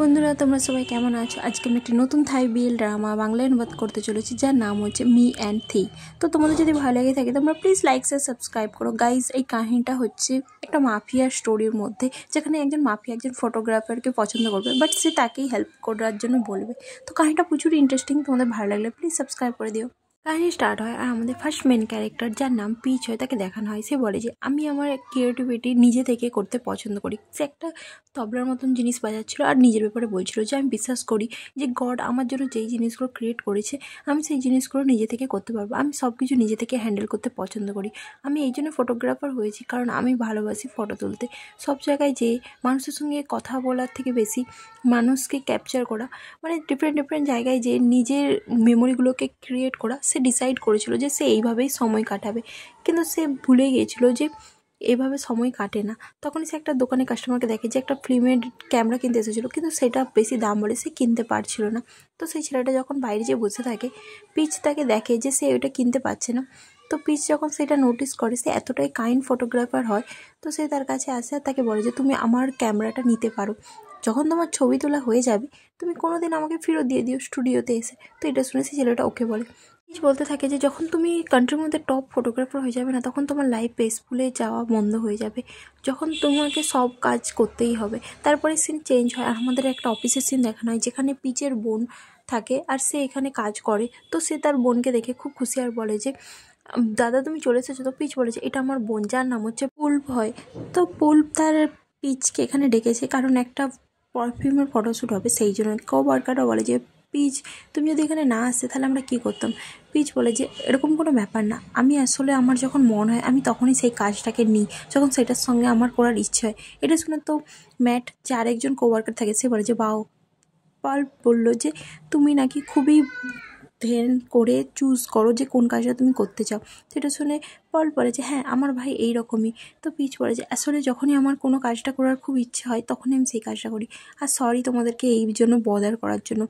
বন্ধুরা তোমরা সবাই কেমন আছো? আজকে আমি একটি নতুন থাই বিএল ড্রামা বাংলায় অনুবাদ করতে চলেছি, যার নাম হচ্ছে মি অ্যান্ড থি। তো তোমাদের যদি ভালো লাগে থাকে তোমরা প্লিজ লাইক শেয়ার সাবস্ক্রাইব করো। গাইজ, এই কাহিনীটা হচ্ছে একটা মাফিয়ার স্টোরির মধ্যে, যেখানে একজন মাফিয়া একজন ফটোগ্রাফারকে পছন্দ করবে, বাট সে তাকেই হেল্প করার জন্য বলবে। তো কাহিনীটা প্রচুর ইন্টারেস্টিং, তোমাদের ভালো লাগলে প্লিজ সাবস্ক্রাইব করে দিও। কাহিনী স্টার্ট হয় আর আমাদের ফার্স্ট মেন ক্যারেক্টার, যার নাম পিচ হয়, তাকে দেখানো হয়। সে বলে যে আমি আমার ক্রিয়েটিভিটি নিজে থেকে করতে পছন্দ করি। সে একটা তবলার মতন জিনিস বাজাচ্ছিল আর নিজের ব্যাপারে বলছিল যে আমি বিশ্বাস করি যে গড আমার জন্য যেই জিনিসগুলো ক্রিয়েট করেছে আমি সেই জিনিসগুলো নিজে থেকে করতে পারবো। আমি সব কিছু নিজে থেকে হ্যান্ডেল করতে পছন্দ করি। আমি এই জন্য ফটোগ্রাফার হয়েছি, কারণ আমি ভালোবাসি ফটো তুলতে। সব জায়গায় যেয়ে মানুষের সঙ্গে কথা বলার থেকে বেশি মানুষকে ক্যাপচার করা, মানে ডিফারেন্ট জায়গায় যে নিজের মেমোরিগুলোকে ক্রিয়েট করা, সে ডিসাইড করেছিল যে সে এইভাবেই সময় কাটাবে। কিন্তু সে ভুলে গিয়েছিল যে এভাবে সময় কাটে না। তখনই সে একটা দোকানে কাস্টমারকে দেখে যে একটা ফিল্মের ক্যামেরা কিনতে এসেছিলো, কিন্তু সেটা বেশি দাম বলে সে কিনতে পারছিল না। তো সেই ছেলেটা যখন বাইরে যেয়ে বসে থাকে, পিচ তাকে দেখে যে সে ওইটা কিনতে পারছে না। তো পিচ যখন সেটা নোটিস করে, সে এতটাই কাইন্ড ফটোগ্রাফার হয়, তো সে তার কাছে আসে আর তাকে বলে যে তুমি আমার ক্যামেরাটা নিতে পারো, যখন তোমার ছবি তোলা হয়ে যাবে তুমি কোনো দিন আমাকে ফেরত দিয়ে দিও স্টুডিওতে এসে। তো এটা শুনে সে ছেলেটা ওকে বলে। পিচ বলতে থাকে যে যখন তুমি কান্ট্রির মধ্যে টপ ফটোগ্রাফার হয়ে যাবে না, তখন তোমার লাইফ পেসফুলে যাওয়া বন্ধ হয়ে যাবে, যখন তোমাকে সব কাজ করতেই হবে। তারপরে সিন চেঞ্জ হয় আর আমাদের একটা অফিসের সিন দেখানো হয়, যেখানে পিচের বোন থাকে আর সে এখানে কাজ করে। তো সে তার বোনকে দেখে খুব খুশি আর বলে যে দাদা তুমি চলে এসেছো। তো পিচ বলেছে এটা আমার বোন, যার নাম হচ্ছে পুল্প হয়। তো পুল্প তার পিচকে এখানে ডেকেছে কারণ একটা পারফিউমের ফটোশ্যুট হবে, সেই জন্য। কোয়ার্কারও বলে যে পিচ তুমি যদি এখানে না আসতে তাহলে আমরা কী করতাম। পিচ বলে যে এরকম কোনো ব্যাপার না, আমি আসলে আমার যখন মন হয় আমি তখনই সেই কাজটাকে নিই, যখন সেটার সঙ্গে আমার করার ইচ্ছে হয়। এটা শুনে তো ম্যাট, যে আরেকজন কোয়ার্কার থাকে, সে বলে যে বাও। পাল্প বললো যে তুমি নাকি খুবই ধ্যান করে চুজ করো যে কোন কাজটা তুমি করতে চাও। সেটা শুনে পল বলে যে হ্যাঁ আমার ভাই এই রকমই। তো পিচ বলে যে আসলে যখনই আমার কোনো কাজটা করার খুব ইচ্ছে হয় তখনই আমি সেই কাজটা করি, আর সরি তোমাদেরকে এই জন্য বদার করার জন্য।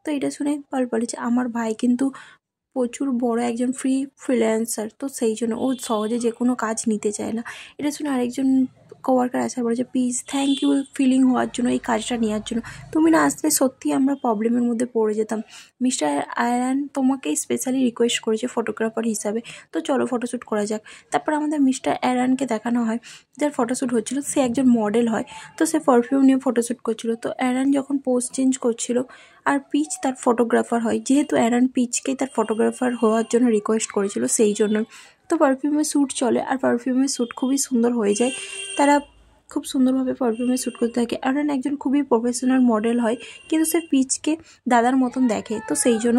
তো এটা শুনে পল বলে যে আমার ভাই কিন্তু প্রচুর বড় একজন ফ্রিল্যান্সার, তো সেই জন্য ও সহজে যে কোনো কাজ নিতে চায় না। এটা শুনে আরেকজন কোয়ার্কার আসার বলে যে প্লিজ থ্যাংক ইউ ফিলিং হওয়ার জন্য, এই কাজটা নেওয়ার জন্য। তুমি না আসলে সত্যি আমরা প্রবলেমের মধ্যে পড়ে যেতাম। মিস্টার আয়রান তোমাকেই স্পেশালি রিকোয়েস্ট করেছে ফটোগ্রাফার হিসাবে, তো চলো ফটোশ্যুট করা যাক। তারপর আমাদের মিস্টার অ্যারানকে দেখানো হয়, যার ফটোশ্যুট হচ্ছিল সে একজন মডেল হয়। তো সে পারফিউম নিয়ে ফটোশ্যুট করছিল। তো অ্যারান যখন পোজ চেঞ্জ করছিল আর পিচ তার ফটোগ্রাফার হয়, যেহেতু অ্যারান পিচকেই তার ফটোগ্রাফার হওয়ার জন্য রিকোয়েস্ট করেছিল, সেই জন্য। তো পারফিউমের শ্যুট চলে আর পারফিউমের শ্যুট খুবই সুন্দর হয়ে যায়। তারা খুব সুন্দরভাবে পারফিউমের শ্যুট করতে থাকে। অ্যারান একজন খুবই প্রফেশনাল মডেল হয়, কিন্তু সে পিচকে দাদার মতন দেখে, তো সেই জন্য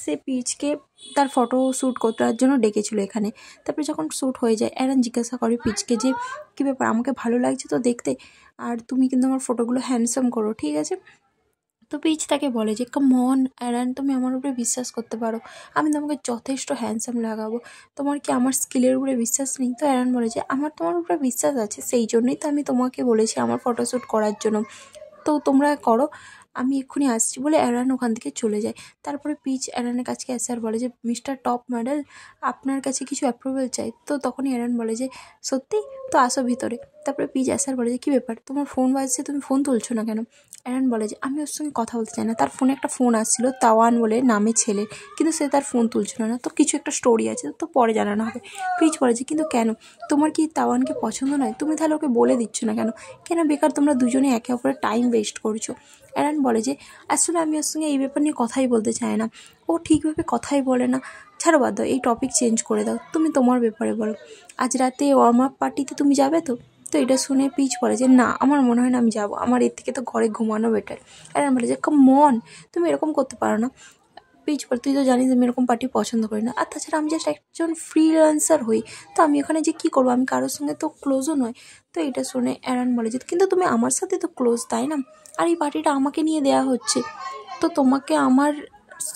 সে পিচকে তার ফটো শ্যুট করার জন্য ডেকেছিল এখানে। তারপরে যখন শ্যুট হয়ে যায়, অ্যারান জিজ্ঞাসা করে পিচকে যে কী ব্যাপার, আমাকে ভালো লাগছে তো দেখতে, আর তুমি কিন্তু আমার ফটোগুলো হ্যান্ডসাম করো, ঠিক আছে। তো পিচ তাকে বলে যে কাম অন অ্যারান, তুমি আমার উপরে বিশ্বাস করতে পারো, আমি তোমাকে যথেষ্ট হ্যান্ডসাম লাগাবো, তোমার কি আমার স্কিলের উপরে বিশ্বাস নেই? তো অ্যারান বলে যে আমার তোমার উপরে বিশ্বাস আছে, সেই জন্যই তো আমি তোমাকে বলেছি আমার ফটোশ্যুট করার জন্য, তো তোমরা করো, আমি এক্ষুনি আসছি বলে অ্যারান ওখান থেকে চলে যায়। তারপরে পিচ অ্যারানের কাছে আসে আর বলে যে মিস্টার টপ মডেল, আপনার কাছে কিছু অ্যাপ্রুভেল চাই। তো তখনই অ্যারান বলে যে সত্যি, তো আসো ভিতরে। তারপরে পিচ আসার বলে যে কী ব্যাপার, তোমার ফোন বাজছে, তুমি ফোন তুলছো না কেন? অ্যারান বলে যে আমি ওর সঙ্গে কথা বলতে চাই না, তার ফোনে একটা ফোন আসছিলো তাওয়ান বলে নামে ছেলে, কিন্তু সে তার ফোন তুলছিল না, তো কিছু একটা স্টোরি আছে, তো পরে জানানো হবে। পিচ বলে যে কিন্তু কেন, তোমার কি তাওয়ানকে পছন্দ নয়? তুমি তাহলে ওকে বলে দিচ্ছ না কেন? কেন বেকার তোমরা দুজনে একে অপরের টাইম ওয়েস্ট করছো? অ্যারান বলে যে আসলে আমি ওর সঙ্গে এই ব্যাপার নিয়ে কথাই বলতে চাই না, ও ঠিকভাবে কথাই বলে না, ছাড়ো বাদ দাও, এই টপিক চেঞ্জ করে দাও, তুমি তোমার ব্যাপারে বলো, আজ রাতে ওয়ার্ম আপ পার্টিতে তুমি যাবে তো? তো এটা শুনে পিচ বলে যে না, আমার মনে হয় না আমি যাবো, আমার এর থেকে তো ঘরে ঘুমানো বেটার। অ্যারান বলে যে কাম অন, তুমি এরকম করতে পারো না। পিচ বলে তুই তো জানিস আমি এরকম পার্টি পছন্দ করি না, আর তাছাড়া আমি জাস্ট একজন ফ্রিল্যান্সার হই, তো আমি ওখানে যে কী করবো, আমি কারোর সঙ্গে তো ক্লোজও নয়। তো এটা শুনে অ্যারান বলে যে কিন্তু তুমি আমার সাথে তো ক্লোজ, তাই না? আর এই পার্টিটা আমাকে নিয়ে দেওয়া হচ্ছে, তো তোমাকে আমার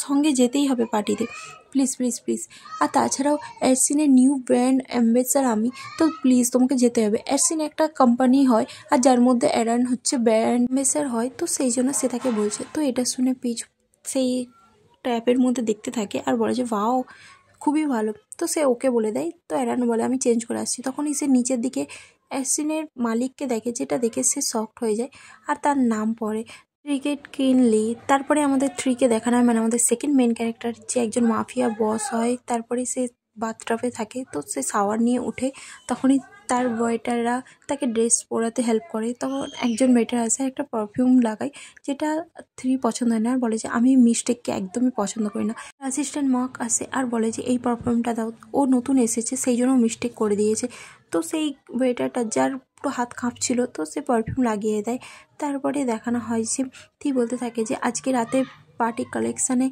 সঙ্গে যেতেই হবে পার্টিতে, প্লিজ প্লিজ প্লিজ। আর তাছাড়াও অ্যাডসিনের নিউ ব্র্যান্ড অ্যাম্বাসেডর আমি, তো প্লিজ তোমাকে যেতে হবে। অ্যাডসিন একটা কোম্পানি হয় আর যার মধ্যে অ্যারান হচ্ছে ব্র্যান্ড অ্যাম্বাসেডর হয়, তো সেই জন্য সে তাকে বলছে। তো এটা শুনে পিচ সেই ট্যাপের মধ্যে দেখতে থাকে আর বলে যে ওয়াও খুবই ভালো। তো সে ওকে বলে দেয়। তো অ্যারান বলে আমি চেঞ্জ করে আসছি। তখনই সে নিচের দিকে অ্যাসিনের মালিককে দেখে, যেটা দেখে সে শকড হয়ে যায় আর তার নাম পড়ে, ক্রিকেট কিনলি। তারপরে আমাদের থ্রিকে দেখানো হয়, মানে আমাদের সেকেন্ড মেন ক্যারেক্টার যে একজন মাফিয়া বস হয়। তারপরে সে বাথটাবে থাকে, তো সে শাওয়ার নিয়ে উঠে, তখনই তার ওয়েটাররা তাকে ড্রেস পরাতে হেল্প করে। তখন একজন ওয়েটার আসে, একটা পারফিউম লাগায়, যেটা থ্রি পছন্দ হয় না, আর বলে যে আমি মিস্টেককে একদমই পছন্দ করি না। অ্যাসিস্ট্যান্ট মক আসে আর বলে যে এই পারফিউমটা দাও, ও নতুন এসেছে সেই জন্য মিস্টেক করে দিয়েছে। তো সেই ওয়েটারটা, যার একটু হাত কাঁপছিল, তো সে পারফিউম লাগিয়ে দেয়। তারপরে দেখানো হয় যে থি বলতে থাকে যে আজকে রাতে পার্টি কালেকশানে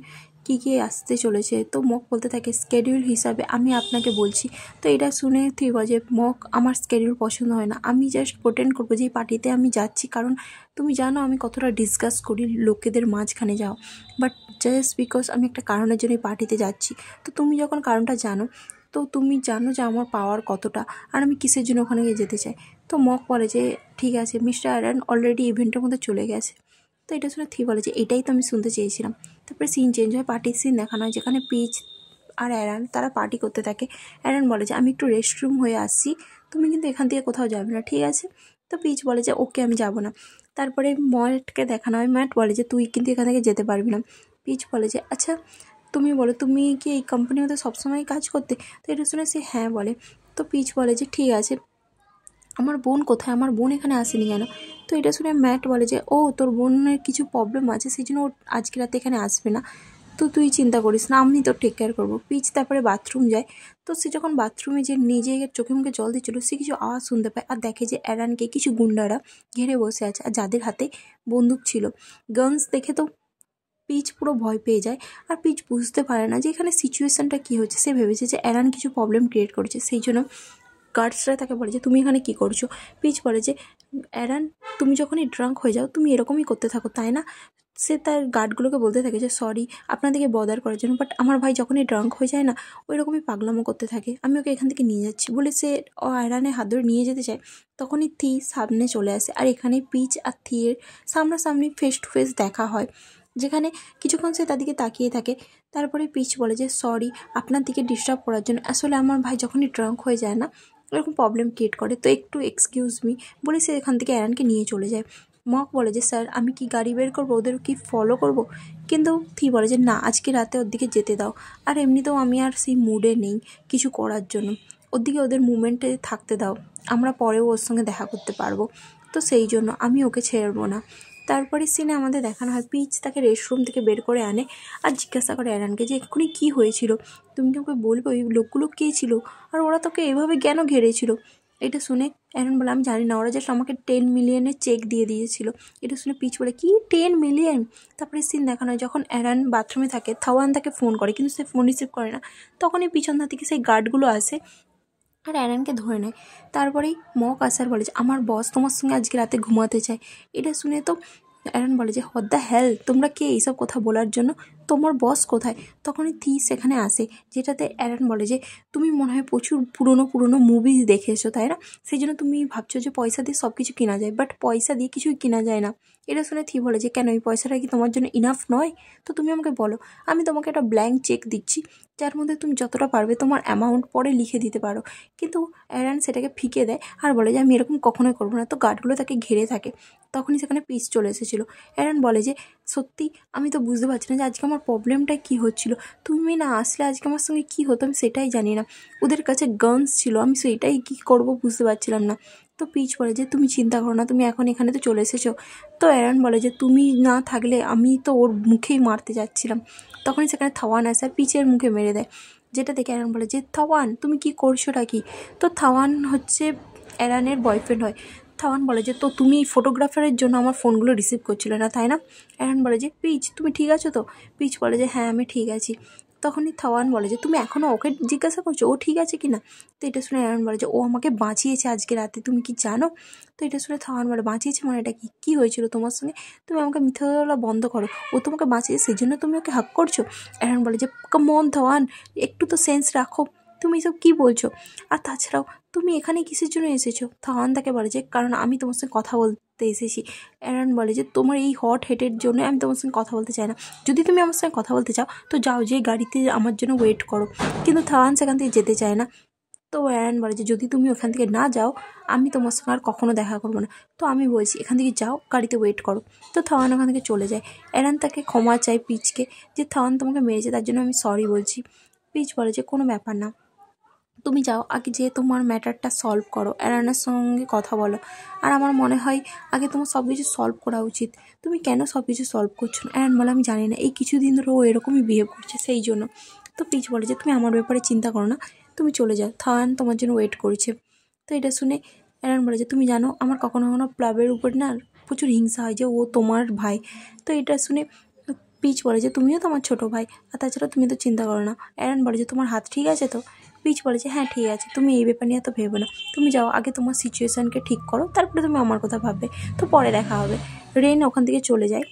কী কী আসতে চলেছে। তো মক বলতে থাকে স্কেডিউল হিসাবে আমি আপনাকে বলছি। তো এটা শুনে থি বলে মক আমার স্কেডিউল পছন্দ হয় না, আমি জাস্ট প্রেটেন্ড করবো যে এই পার্টিতে আমি যাচ্ছি, কারণ তুমি জানো আমি কতটা ডিসকাস করি লোকেদের মাঝখানে যাও, বাট জাস্ট বিকজ আমি একটা কারণের জন্য এই পার্টিতে যাচ্ছি। তো তুমি যখন কারণটা জানো, তো তুমি জানো যে আমার পাওয়ার কতটা, আর আমি কিসের জন্য ওখানে গিয়ে যেতে চাই। তো মক বলে যে ঠিক আছে, মিস্টার অ্যারন অলরেডি ইভেন্টের মধ্যে চলে গেছে। তো এটা শুনে থি বলে যে এটাই তো আমি শুনতে চেয়েছিলাম। তারপরে সিন চেঞ্জ হয়, পার্টির সিন দেখানো হয়, যেখানে পিচ আর অ্যারন তারা পার্টি করতে থাকে। অ্যারন বলে যে আমি একটু রেস্টরুম হয়ে আসছি, তুমি কিন্তু এখান থেকে কোথাও যাবে না, ঠিক আছে? তো পিচ বলে যে ওকে আমি যাব না। তারপরে ম্যাটকে দেখানো হয়, ম্যাট বলে যে তুই কিন্তু এখান থেকে যেতে পারবি না। পিচ বলে যে আচ্ছা তুমি বলো, তুমি কি এই কোম্পানির মধ্যে সবসময় কাজ করতে? তো এটা শুনে সে হ্যাঁ বলে। তো পিচ বলে যে ঠিক আছে, আমার বোন কোথায়, আমার বোন এখানে আসেনি কেন? তো এটা শুনে ম্যাট বলে যে ও তোর বোনের কিছু প্রবলেম আছে, সেই জন্য ও আজকে রাতে এখানে আসবে না, তো তুই চিন্তা করিস না, আমি তোর টেক কেয়ার করবো। পিচ তারপরে বাথরুম যায়। তো সে যখন বাথরুমে যে নিজের চোখে মুখে জল দিচ্ছিল, সে কিছু আওয়াজ শুনতে পায় আর দেখে যে অ্যারানকে কিছু গুন্ডারা ঘিরে বসে আছে, আর যাদের হাতে বন্দুক ছিল, গানস দেখে তো পিচ পুরো ভয় পেয়ে যায়। আর পিচ বুঝতে পারে না যে এখানে সিচুয়েশানটা কী হচ্ছে। সে ভেবেছে যে অ্যারান কিছু প্রবলেম ক্রিয়েট করেছে, সেই জন্য গার্ডসরা তাকে বলে যে তুমি এখানে কী করছো? পিচ বলে যে অ্যারান তুমি যখনই ড্রাঙ্ক হয়ে যাও তুমি এরকমই করতে থাকো, তাই না? সে তার গার্ডগুলোকে বলতে থাকে যে সরি আপনাদেরকে বদার করার জন্য, বাট আমার ভাই যখনই ড্রাঙ্ক হয়ে যায় না, ওই রকমই পাগলামো করতে থাকে, আমি ওকে এখান থেকে নিয়ে যাচ্ছি বলে সে অ্যারানের হাত ধরে নিয়ে যেতে চায়। তখনই থি সামনে চলে আসে, আর এখানে পিচ আর থিয়ের সামনাসামনি ফেস টু ফেস দেখা হয়, যেখানে কিছুক্ষণ সে তাদেরকে তাকিয়ে থাকে। তারপরে পিচ বলে যে সরি আপনার দিকে ডিস্টার্ব করার জন্য, আসলে আমার ভাই যখনই ড্রাঙ্ক হয়ে যায় না এরকম প্রবলেম ক্রিয়েট করে, তো একটু এক্সকিউজ মি বলে সে এখান থেকে অ্যারানকে নিয়ে চলে যায়। মক বলে যে স্যার আমি কি গাড়ি বের করবো, ওদের কি ফলো করব? কিন্তু থি বলে যে না, আজকে রাতে ওর দিকে যেতে দাও, আর এমনিতেও আমি আর সেই মুডে নেই কিছু করার জন্য, ওর দিকে ওদের মুভমেন্টে থাকতে দাও, আমরা পরেও ওর সঙ্গে দেখা করতে পারবো, তো সেই জন্য আমি ওকে ছেড়বো না। তারপরে সিনে আমাদের দেখানো হয় পিচ তাকে রেস্টরুম থেকে বের করে আনে আর জিজ্ঞাসা করে অ্যারানকে যে এক্ষুনি কী হয়েছিল, তুমি কি ওকে বলবে ওই লোকগুলো কে ছিল, আর ওরা তোকে এভাবে কেন ঘেরেছিল? এটা শুনে অ্যারন বলে আমি জানি না, ওরা জাস্ট আমাকে 10 মিলিয়নের চেক দিয়ে দিয়েছিল। এটা শুনে পিচ বলে কি 10 মিলিয়ন? তারপরে সিন দেখানো হয় যখন অ্যারন বাথরুমে থাকে, থাওয়ান তাকে ফোন করে কিন্তু সে ফোন রিসিভ করে না, তখনই পিছন থেকে সেই গার্ডগুলো আসে আর অ্যারনকে ধরে নেয়। তারপরেই মক আসার বলে যে আমার বস তোমার সঙ্গে আজকে রাতে ঘুমাতে চায়। এটা শুনে তো অ্যারন বলে যে হোয়াট দ্য হেল, তোমরা কে এইসব কথা বলার জন্য, তোমার বস কোথায়? তখনই থি সেখানে আসে, যেটাতে অ্যারন বলে যে তুমি মনে হয় প্রচুর পুরনো মুভিজ দেখেছো তাই না, সেই জন্য তুমি ভাবছো যে পয়সা দিয়ে সব কিছু কেনা যায়, বাট পয়সা দিয়ে কিছুই কেনা যায় না। এটা শুনে থি বলে যে কেন, এই পয়সাটা কি তোমার জন্য ইনাফ নয়? তো তুমি আমাকে বলো, আমি তোমাকে একটা ব্ল্যাঙ্ক চেক দিচ্ছি, যার মধ্যে তুমি যতটা পারবে তোমার অ্যামাউন্ট পরে লিখে দিতে পারো। কিন্তু অ্যারন সেটাকে ফিকে দেয় আর বলে যে আমি এরকম কখনোই করবো না। তো গার্ডগুলো তাকে ঘিরে থাকে, তখনই সেখানে পিচ চলে এসেছিলো। অ্যারন বলে যে সত্যি আমি তো বুঝতে পারছি না যে আজকে আমার প্রবলেমটা কী হচ্ছিল, তুমি না আসলে আজকে আমার সঙ্গে কী হতো আমি সেটাই জানি না, ওদের কাছে গানস ছিল, আমি সেইটাই কী করবো বুঝতে পারছিলাম না। তো পিচ বলে যে তুমি চিন্তা করো না, তুমি এখন এখানে তো চলে এসেছো। তো অ্যারন বলে যে তুমি না থাকলে আমি তো ওর মুখেই মারতে যাচ্ছিলাম। তখনই সেখানে থাওয়ান আসে আর পিচের মুখে মেরে দেয়, যেটা দেখে অ্যারন বলে যে থাওয়ান তুমি কি করছোটা কি? তো থাওয়ান হচ্ছে অ্যারনের বয়ফ্রেন্ড হয়। থাওয়ান বলে যে তো তুমি ফটোগ্রাফারের জন্য আমার ফোনগুলো রিসিভ করছিলে না তাই না? অ্যারন বলে যে পিচ তুমি ঠিক আছো তো? পিচ বলে যে হ্যাঁ আমি ঠিক আছি। তখনই থাওয়ান বলে যে তুমি এখনও ওকে জিজ্ঞাসা করছো ও ঠিক আছে কি না? তো এটা শুনে অ্যারন বলে যে ও আমাকে বাঁচিয়েছে আজকে রাতে, তুমি কি জানো? তো এটা শুনে থাওয়ান বলে বাঁচিয়েছে মানে এটা কি, কী হয়েছিল তোমার সঙ্গে? তুমি আমাকে মিথ্যা বলা বন্ধ করো, ও তোমাকে বাঁচিয়েছে সেই জন্য তুমি ওকে হাক করছো? অ্যারন বলে যে কাম অন থাওয়ান, একটু তো সেন্স রাখো, তুমি এসব কী বলছো? আর তাছাড়াও তুমি এখানে কিসের জন্য এসেছো? থাওয়ান তাকে বলে যে কারণ আমি তোমার সঙ্গে কথা বলতে এসেছি। অ্যারন বলে যে তোমার এই হট হেটের জন্য আমি তোমার সঙ্গে কথা বলতে চাই না, যদি তুমি আমার সঙ্গে কথা বলতে চাও তো যাও, যে গাড়িতে আমার জন্য ওয়েট করো। কিন্তু থাওয়ান সেখান থেকে যেতে চায় না। তো অ্যারান বলে যে যদি তুমি ওখান থেকে না যাও আমি তোমার সঙ্গে আর কখনো দেখা করবো না। তো আমি বলছি এখান থেকে যাও, গাড়িতে ওয়েট করো। তো থাওয়ান ওখান থেকে চলে যায়। অ্যারান তাকে ক্ষমা চায় পিচকে, যে থাওয়ান তোমাকে মেরেছে তার জন্য আমি সরি বলছি। পিচ বলে যে কোনো ব্যাপার না, তুমি যাও আগে যে তোমার ম্যাটারটা সলভ করো, অ্যারানের সঙ্গে কথা বলো। আর আমার মনে হয় আগে তোমার সব কিছু সলভ করা উচিত। তুমি কেন সব কিছু সলভ করছো না? অ্যারান বলে আমি জানি না, এই কিছুদিন ধরে ও এরকমই বিহেভ করছে সেই জন্য। তো পিচ বলে যে তুমি আমার ব্যাপারে চিন্তা করো না, তুমি চলে যাও, থাওয়ান তোমার জন্য ওয়েট করছে। তো এটা শুনে অ্যারান বলে যে তুমি জানো আমার কখনো কখনো প্লাবের উপর না প্রচুর হিংসা হয় যে ও তোমার ভাই। তো এটা শুনে পিচ বলে যে তুমিও তো আমার ছোটো ভাই, আর তাছাড়া তুমি তো চিন্তা করো না। অ্যারান বলে যে তোমার হাত ঠিক আছে তো? পিচ বলে যে হ্যাঁ ঠিক আছে, তুমি এই ব্যাপার নিয়ে তো ভেবো না, তুমি যাও আগে তোমার সিচুয়েশানকে ঠিক করো, তারপরে তুমি আমার কথা ভাববে, তো পরে দেখা হবে। রেন ওখান থেকে চলে যায়।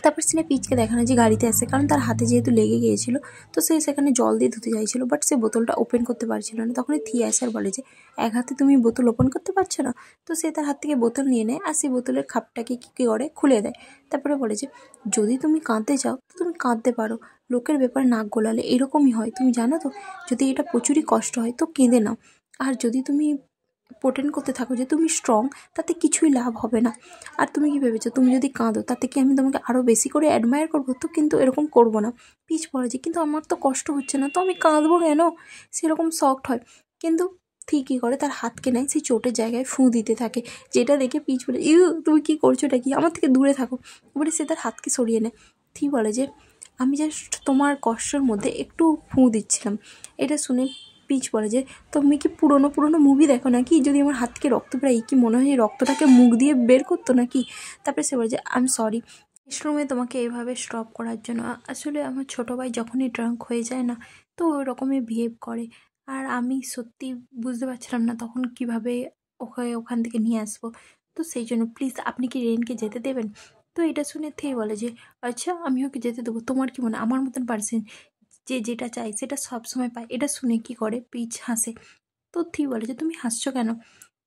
তারপর সিনে পিচকে দেখানো যে গাড়িতে আসে, কারণ তার হাতে যেহেতু লেগে গিয়েছিল তো সে সেখানে জল দিয়ে ধুতে চাইছিল, বাট সে বোতলটা ওপেন করতে পারছিল না। তখনই থিয়া স্যার বলে যে এক হাতে তুমি বোতল ওপেন করতে পারছো না। তো সে তার হাত থেকে বোতল নিয়ে নেয় আর সেই বোতলের খাপটাকে কী করে খুলে দেয়। তারপরে বলে যে যদি তুমি কাঁদতে চাও তো তুমি কাঁদতে পারো, লোকের ব্যাপারে নাক গোলালে এরকমই হয়, তুমি জানো তো? যদি এটা প্রচুরই কষ্ট হয় তো কেঁদে নাও, আর যদি তুমি পোটেন করতে থাকো যে তুমি স্ট্রং, তাতে কিছুই লাভ হবে না। আর তুমি কি ভেবেছো তুমি যদি কাঁদো তাতে কি আমি তোমাকে আরও বেশি করে অ্যাডমায়ার করবো? তো কিন্তু এরকম করবো না। পিচ বলে যে কিন্তু আমার তো কষ্ট হচ্ছে না, তো আমি কাঁদবো কেন? সেরকম শকড হয়, কিন্তু ঠিকই করে তার হাতকে নেয় সেই চোটের জায়গায় ফুঁ দিতে থাকে, যেটা দেখে পিচ বলে তুমি কী করছো, এটা কি, আমার থেকে দূরে থাকো। এবারে সে তার হাতকে সরিয়ে নেয়। থি বলে যে আমি জাস্ট তোমার কষ্টের মধ্যে একটু ফুঁ দিচ্ছিলাম। এটা শুনে পিচ বলে যে তুমি কি পুরোনো পুরোনো মুভি দেখো নাকি, যদি আমার হাত থেকে রক্ত বেরোয় কি মনে হয় রক্তটাকে মুখ দিয়ে বের করতো নাকি? তারপরে সে বলে যে আই এম সরি রেস্টরুমে তোমাকে এভাবে স্টপ করার জন্য। আসলে আমার ছোটো ভাই যখনই ড্রাঙ্ক হয়ে যায় না তো ওই রকমই বিহেভ করে, আর আমি সত্যি বুঝতে পারছিলাম না তখন কিভাবে ওকে ওখান থেকে নিয়ে আসবো। তো সেই জন্য প্লিজ আপনি কি রেনকে যেতে দেবেন? তো এটা শুনে থে বলে যে আচ্ছা আমি ওকে যেতে দেবো, তোমার কি মনে আমার মতন পার্সন যে যেটা চাই সেটা সব সময় পায়? এটা শুনে কি করে পিচ হাসে। তো থি বলে যে তুমি হাসছো কেন?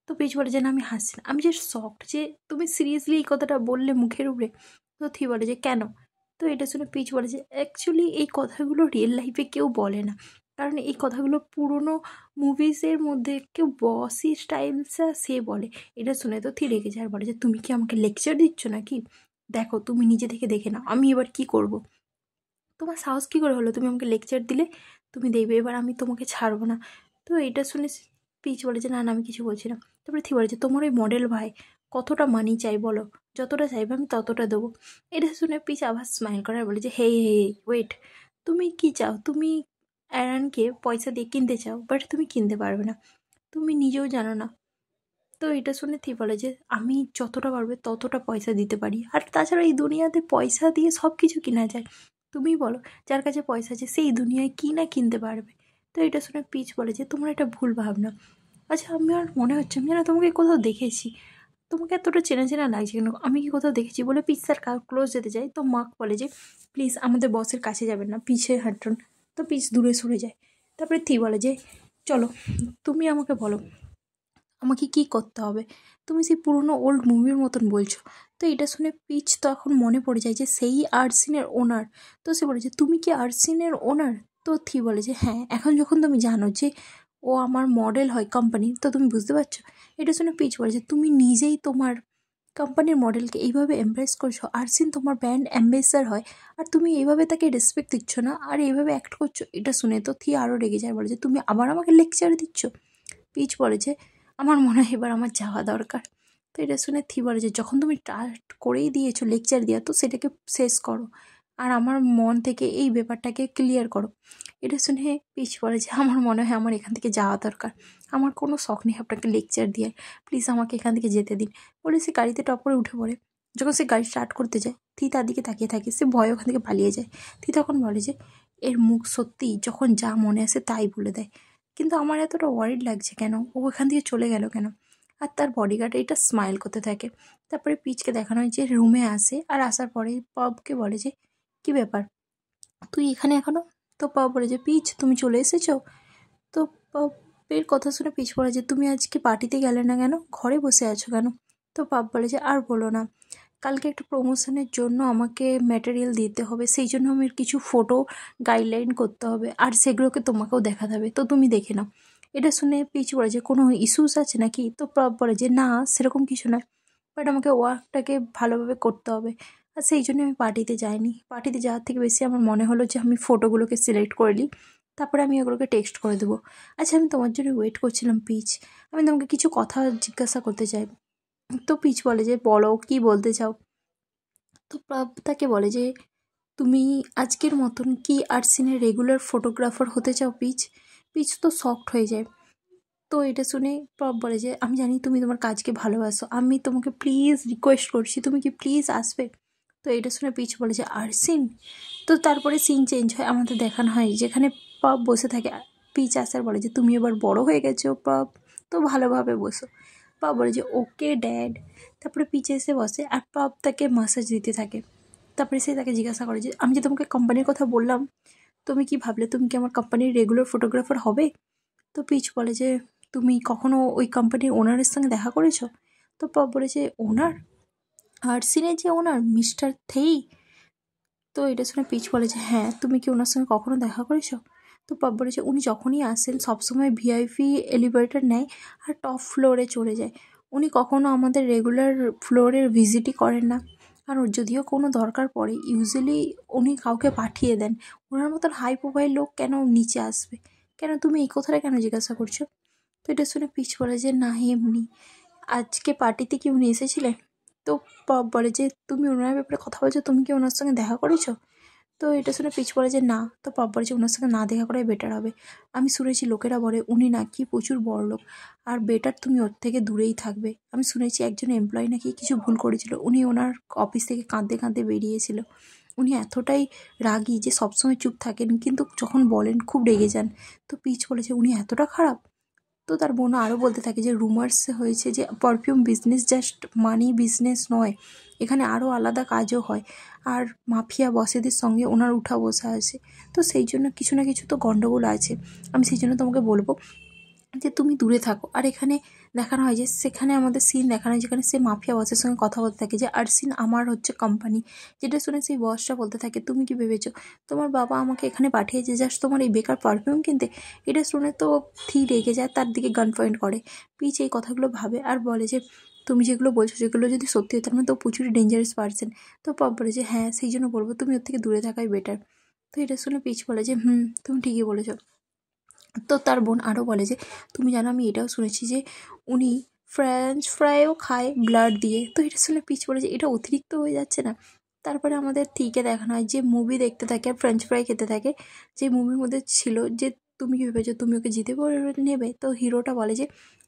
তো পিচ বলে যে না আমি হাসছি না, আমি যে শকড যে তুমি সিরিয়াসলি এই কথাটা বললে মুখের উপরে। তো থি বলে যে কেন? তো এটা শুনে পিচ বলে যে অ্যাকচুয়ালি এই কথাগুলো রিয়েল লাইফে কেউ বলে না, কারণ এই কথাগুলো পুরনো মুভিসের মধ্যে কেউ বসি স্টাইলসা সে বলে। এটা শুনে তো থি রেগে যায় আর বলে যে তুমি কি আমাকে লেকচার দিচ্ছ নাকি? দেখো তুমি নিজে থেকে দেখে নাও আমি এবার কি করব। তোমার সাহস কী করে হলো তুমি আমাকে লেকচার দিলে? তুমি দেখবে এবার আমি তোমাকে ছাড়বো না। তো এটা শুনে পিচ বলে যে না না আমি কিছু বলছি না। তারপরে থি বলে যে তোমার ওই মডেল ভাই কতটা মানি চাই বলো, যতটা চাইবে আমি ততটা দেবো। এটা শুনে পিচ আবার স্মাইল করে আর বলে যে হে হে ওয়েট, তুমি কি চাও? তুমি অ্যারানকে পয়সা দিয়ে কিনতে চাও, বাট তুমি কিনতে পারবে না, তুমি নিজেও জানো না। তো এটা শুনে থি বলে যে আমি যতটা পারবে ততটা পয়সা দিতে পারি, আর তাছাড়া এই দুনিয়াতে পয়সা দিয়ে সব কিছু কেনা যায়। তুমি বলো যার কাছে পয়সা আছে সেই দুনিয়ায় কি না কিনতে পারবে। তো এটা শুনে পিচ বলে যে তোমার এটা ভুল ভাবনা। আচ্ছা আমি আর মনে হচ্ছে আমি যেন তোমাকে কোথাও দেখেছি, তোমাকে এতটা চেনা চেনা লাগছে কেন, আমি কি কোথাও দেখেছি? বলে পিচ স্যার ক্লোজ যেতে চাই তো মার্ক বলে যে প্লিজ আমাদের বসের কাছে যাবেন না, পিছে হাঁটুন। তো পিচ দূরে সরে যায়। তারপরে থি বলে যে চলো তুমি আমাকে বলো আমাকে কি করতে হবে, তুমি সেই পুরনো ওল্ড মুভির মতন বলছো। তো এটা শুনে পিচ তো এখন মনে পড়ে যায় যে সেই আর্টসিনের ওনার। তো সে বলে যে তুমি কি আর্টসিনের ওনার? তো থি বলে যে হ্যাঁ, এখন যখন তুমি জানো যে ও আমার মডেল হয় কোম্পানির তো তুমি বুঝতে পারছো। এটা শুনে পিচ বলে যে তুমি নিজেই তোমার কোম্পানির মডেলকে এইভাবে এমপ্রেস করছো, আর্টসিন তোমার ব্র্যান্ড অ্যাম্বাসেডর হয়, আর তুমি এইভাবে তাকে রেসপেক্ট দিচ্ছ না আর এইভাবে অ্যাক্ট করছো। এটা শুনে তো থি আরও রেগে যায়, বলে যে তুমি আবার আমাকে লেকচার দিচ্ছ। পিচ বলে যে আমার মনে হয় এবার আমার যাওয়া দরকার। তো এটা শুনে থি বলে যে যখন তুমি স্টার্ট করেই দিয়েছো লেকচার দেওয়া তো সেটাকে শেষ করো, আর আমার মন থেকে এই ব্যাপারটাকে ক্লিয়ার করো। এটা শুনে পিচ বলে যে আমার মনে হয় আমার এখান থেকে যাওয়া দরকার, আমার কোনো শখ নেই আপনাকে লেকচার দিয়ে, প্লিজ আমাকে এখান থেকে যেতে দিন। বলে সে গাড়িতে টপ করে উঠে পড়ে। যখন সে গাড়ি স্টার্ট করতে যায় থি তার দিকে তাকিয়ে থাকে, সে ভয়ে ওখান থেকে পালিয়ে যায়। থি তখন বলে যে এর মুখ সত্যি যখন যা মনে আসে তাই বলে দেয়, কিন্তু আমার এতটা ওয়ারিড লাগছে কেন, ও এখান থেকে চলে গেল কেন? আর তার বডিগার্ড এটা স্মাইল করতে থাকে। তারপরে পিচকে দেখানো হয় যে রুমে আসে, আর আসার পরে পবকে বলে যে কী ব্যাপার তুই এখানে এখনো? তো পব বলে যে পিচ তুমি চলে এসেছো? তো পবের কথা শুনে পিচ বলে যে তুমি আজকে পার্টিতে গেলে না কেন, ঘরে বসে আছো কেন? তো পব বলে যে আর বলো না, কালকে একটা প্রমোশনের জন্য আমাকে ম্যাটেরিয়াল দিতে হবে, সেই জন্য আমার কিছু ফটো গাইডলাইন করতে হবে আর সেগুলোকে তোমাকেও দেখাতে হবে, তো তুমি দেখে নাও। এটা শুনে পিচ বলে যে কোনো ইস্যুস আছে নাকি? তো প্রব বলে যে না সেরকম কিছু নয়, বাট আমাকে ওয়ার্কটাকে ভালোভাবে করতে হবে। আর সেই জন্য আমি পার্টিতে যাইনি। পার্টিতে যাওয়ার থেকে বেশি আমার মনে হলো যে আমি ফটোগুলোকে সিলেক্ট করে নিই, তারপরে আমি ওগুলোকে টেক্সট করে দেবো। আচ্ছা আমি তোমার জন্য ওয়েট করছিলাম পিচ, আমি তোমাকে কিছু কথা জিজ্ঞাসা করতে চাই। তো পিচ বলে যে বলো কী বলতে চাও। তো প্রব তাকে বলে যে তুমি আজকের মতন কি আর্টসিনের রেগুলার ফটোগ্রাফার হতে চাও পিচ? পিচ তো শকড হয়ে যায়। তো এটা শুনে প্রব বলে যে আমি জানি তুমি তোমার কাজকে ভালোবাসো, আমি তোমাকে প্লিজ রিকোয়েস্ট করছি তুমি কি প্লিজ আসবে। তো এটা শুনে পিচ বলে যে আর্টসিন। তো তারপরে সিন চেঞ্জ হয়, আমাদের দেখানো হয় যেখানে প্রব বসে থাকে। পিচ আসার বলে যে তুমি এবার বড় হয়ে গেছো প্রব, তো ভালোভাবে বসো। প্রব বলে যে ওকে ড্যাড। তারপরে পিচে এসে বসে আর প্রব তাকে মাসাজ দিতে থাকে। তারপরে সে তাকে জিজ্ঞাসা করে যে আমি যে তোমাকে কোম্পানির কথা বললাম, তুমি কি ভাবলে তুমি কি আমার কোম্পানির রেগুলার ফটোগ্রাফার হবে? তো পিচ বলে যে তুমি কখনো ওই কোম্পানির ওনারের সঙ্গে দেখা করেছো? তো পপ বলে যে ওনার, আর্টসিনের যে ওনার মিস্টার থেই? তো এটা শুনে পিচ বলে যে হ্যাঁ, তুমি কি ওনার সঙ্গে কখনো দেখা করেছো? তো পপ বলে যে উনি যখনই আসেন সবসময় ভিআইপি এলিভেটর নেয় আর টপ ফ্লোরে চলে যায়, উনি কখনো আমাদের রেগুলার ফ্লোরের ভিজিটই করেন না। আর ওর যদিও কোনো দরকার পড়ে ইউজুয়ালি উনি কাউকে পাঠিয়ে দেন। ওনার মতন হাই প্রোফাইল লোক কেন নিচে আসবে? কেন তুমি এই কথাটা কেন জিজ্ঞাসা করছো? তো এটা শুনে পিচ বলে যে না এমনি, আজকে পার্টিতে কি উনি এসেছিলেন? তো পপ বলে যে তুমি ওনার ব্যাপারে কথা বলছো, তুমি কি ওনার সঙ্গে দেখা করেছো? তো এটা শুনে পিচ বলে যে না। তো পপ বলে যে ওনার সঙ্গে না দেখা করাই বেটার হবে, আমি শুনেছি লোকেরা বলে উনি নাকি প্রচুর বড়লোক, আর বেটার তুমি ওর থেকে দূরেই থাকবে। আমি শুনেছি একজন এমপ্লয়ি নাকি কিছু ভুল করেছিল, উনি ওনার অফিস থেকে কাঁদতে কাঁদতে বেরিয়েছিল। উনি এতটাই রাগী যে সবসময় চুপ থাকেন, কিন্তু যখন বলেন খুব রেগে যান। তো পিচ বলেছে উনি এতটা খারাপ? তো তার বোন আরও বলতে থাকে যে রুমার্স হয়েছে যে পারফিউম বিজনেস জাস্ট মানি বিজনেস নয়, এখানে আরও আলাদা কাজও হয়, আর মাফিয়া বসেদের সঙ্গে ওনার উঠা বসা আছে। তো সেই জন্য কিছু না কিছু তো গণ্ডগোল আছে, আমি সেই জন্য তোমাকে বলবো যে তুমি দূরে থাকো। আর এখানে দেখানো হয় যে সেখানে আমাদের সিন দেখানো হয় যেখানে সে মাফিয়া বসের সঙ্গে কথা বলতে থাকে যে আর্টসিন আমার হচ্ছে কোম্পানি। যেটা শুনে সেই বসটা বলতে থাকে তুমি কি ভেবেছো তোমার বাবা আমাকে এখানে পাঠিয়েছে জাস্ট তোমার এই বেকার পারফিউম কিনতে? এটা শুনে তো থি রেগে যায়, তার দিকে গান পয়েন্ট করে। পিচ এই কথাগুলো ভাবে আর বলে যে তুমি যেগুলো বলছো যেগুলো যদি সত্যি হয় তার মানে তো প্রচুর ডেঞ্জারাস পার্সন। তো পপ বলে যে হ্যাঁ, সেই জন্য বলবো তুমি ওর থেকে দূরে থাকাই বেটার। তো এটা শুনে পিচ বলে যে তুমি ঠিকই বলেছো। তো তার বোন আরও বলে যে তুমি জানো আমি এটাও শুনেছি যে উনি ফ্রেঞ্চ ফ্রাইও খায় ব্লাড দিয়ে। তো এটা শুনে পিচ বলে যে এটা অতিরিক্ত হয়ে যাচ্ছে না? তারপরে আমাদের থিকে দেখানো হয় যে মুভি দেখতে থাকে আর ফ্রেঞ্চ ফ্রাই খেতে থাকে। যে মুভির মধ্যে ছিল যে তুমি কী ভেবেছো তুমি ওকে জিতে নেবে? তো হিরোটা বলে যে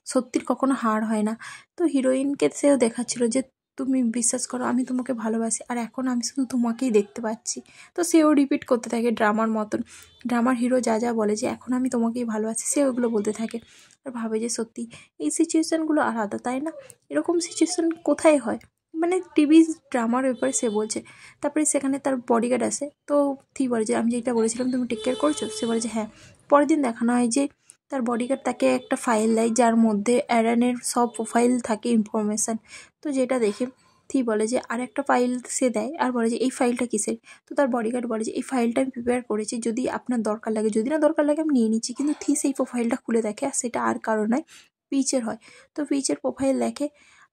সত্যির কখনো হার হয় না। তো হিরোইনকে সেও দেখাচ্ছিল যে তুমি বিশ্বাস করো আমি তোমাকে ভালোবাসি, আর এখন আমি শুধু তোমাকেই দেখতে পাচ্ছি। তো সেও রিপিট করতে থাকে ড্রামার মতন। ড্রামার হিরো যা যা বলে যে এখন আমি তোমাকেই ভালোবাসি, সে ওগুলো বলতে থাকে। আর ভাবে যে সত্যি এই সিচুয়েশানগুলো আলাদা, তাই না? এরকম সিচুয়েশান কোথায় হয়? মানে টিভি ড্রামার ব্যাপারে সে বলছে। তারপরে সেখানে তার বডিগার্ড আসে। তো থি বলে যে আমি যেটা বলেছিলাম তুমি টেক কেয়ার করছো? সে বলে যে হ্যাঁ। পরের দিন দেখানো হয় যে তার বডিগার্ড তাকে একটা ফাইল দেয় যার মধ্যে অ্যারানের সব প্রোফাইল থাকে ইনফরমেশান। তো যেটা দেখে থি বলে যে আর একটা ফাইল সে দেয় আর বলে যে এই ফাইলটা কিসের? তো তার বডিগার্ড বলে যে এই ফাইলটা আমি প্রিপেয়ার করেছি যদি আপনার দরকার লাগে, যদি না দরকার লাগে আমি নিয়ে নিচ্ছি। কিন্তু থি সেই প্রোফাইলটা খুলে দেখে আর সেটা আর কারো নয়, পিচের হয়। তো পিচের প্রোফাইল দেখে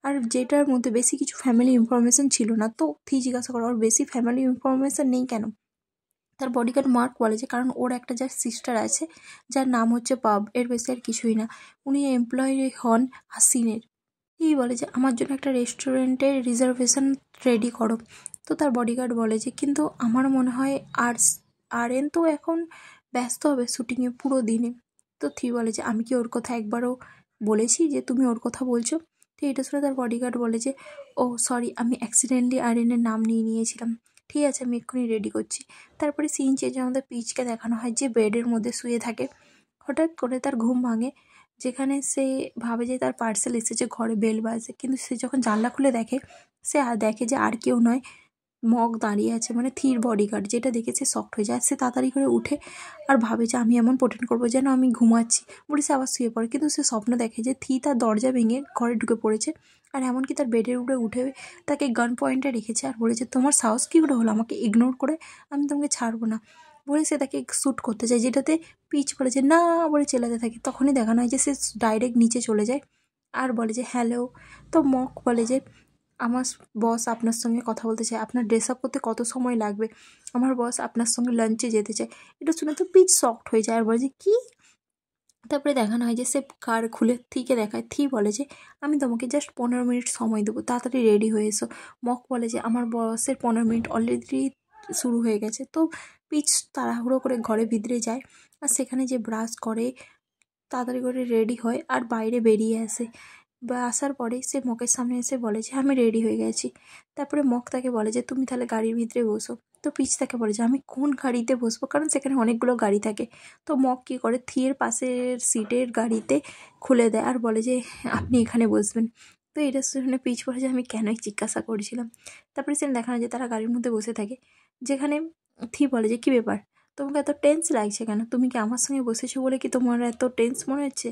আর যেটার মধ্যে বেশি কিছু ফ্যামিলি ইনফরমেশান ছিল না। তো থি জিজ্ঞাসা করে ওর বেশি ফ্যামিলি ইনফরমেশান নেই কেন? তার বডিগার্ড মার্ক বলে যে কারণ ওর একটা যার সিস্টার আছে যার নাম হচ্ছে পাব, এর বেশি আর কিছুই না। উনি এমপ্লয়ি হন হাসিনের। এই বলে যে আমার জন্য একটা রেস্টুরেন্টের রিজার্ভেশন রেডি করো। তো তার বডিগার্ড বলে যে কিন্তু আমার মনে হয় আরএন তো এখন ব্যস্ত হবে শুটিংয়ে পুরো দিনে। তো থি বলে যে আমি কি ওর কথা একবারও বলেছি যে তুমি ওর কথা বলছো? তো এটা শুনে তার বডিগার্ড বলে যে ও সরি, আমি অ্যাক্সিডেন্টলি আরএনের নাম নিয়েছিলাম। ঠিক আছে, আমি এক্ষুনি রেডি করছি। তারপরে সিন চেঞ্জে আমাদের পিচকে দেখানো হয় যে বেডের মধ্যে শুয়ে থাকে। হঠাৎ করে তার ঘুম ভাঙে, যেখানে সে ভাবে যে তার পার্সেল এসেছে, ঘরে বেল বাজে, কিন্তু সে যখন জানলা খুলে দেখে সে দেখে যে আর কেউ নয়, মগ দাঁড়িয়ে আছে, মানে থির বডিগার্ড। যেটা দেখে সে শকড হয়ে যায়। সে তাড়াতাড়ি করে উঠে আর ভাবে যে আমি এমন প্রেটেন্ড করবো যেন আমি ঘুমাচ্ছি, বলে সে আবার শুয়ে পড়ে। কিন্তু সে স্বপ্ন দেখে যে থি তার দরজা ভেঙে ঘরে ঢুকে পড়েছে, আর এমনকি তার বেডের উপরে উঠে তাকে গান পয়েন্টে রেখেছে আর বলেছে তোমার সাহস কী করে হলো আমাকে ইগনোর করে? আমি তোমাকে ছাড়বো না। বলে সে তাকে শ্যুট করতে চায়, যেটাতে পিচ বলে যে না বলে চেলাতে থাকে। তখনই দেখানো হয় যে সে ডাইরেক্ট নিচে চলে যায় আর বলে যে হ্যালো। তো মক বলে যে আমার বস আপনার সঙ্গে কথা বলতে চায়, আপনার ড্রেস আপ করতে কত সময় লাগবে, আমার বস আপনার সঙ্গে লাঞ্চে যেতে চায়। এটা শুনে তো পিচ শকড হয়ে যায় আর বলে যে কী। তারপরে দেখানো হয় যে সে কার খুলে থিকে দেখায়। থি বলে যে আমি তোমাকে জাস্ট 15 মিনিট সময় দেবো, তাড়াতাড়ি রেডি হয়ে এসো। মক বলে যে আমার বসের 15 মিনিট অলরেডি শুরু হয়ে গেছে। তো পিচ তাড়াহুড়ো করে ঘরে ভিতরে যায় আর সেখানে যে ব্রাশ করে তাড়াতাড়ি করে রেডি হয় আর বাইরে বেরিয়ে আসে। বা আসার পরে সে মকের সামনে এসে বলে যে আমি রেডি হয়ে গেছি। তারপরে মক তাকে বলে যে তুমি তাহলে গাড়ির ভিতরে বসো। তো পিচ তাকে বলে যে আমি কোন গাড়িতে বসবো, কারণ সেখানে অনেকগুলো গাড়ি থাকে। তো মক কী করে থিয়ের পাশের সিটের গাড়িতে খুলে দেয় আর বলে যে আপনি এখানে বসবেন। তো এটা শুনে পিচ বলে যে আমি কেনই জিজ্ঞাসা করেছিলাম। তারপরে সেখানে দেখানো যে তারা গাড়ির মধ্যে বসে থাকে, যেখানে থি বলে যে কী ব্যাপার, তোমাকে এত টেন্স লাগছে কেন, তুমি কি আমার সঙ্গে বসেছো বলে কি তোমার এত টেন্স মনে হচ্ছে?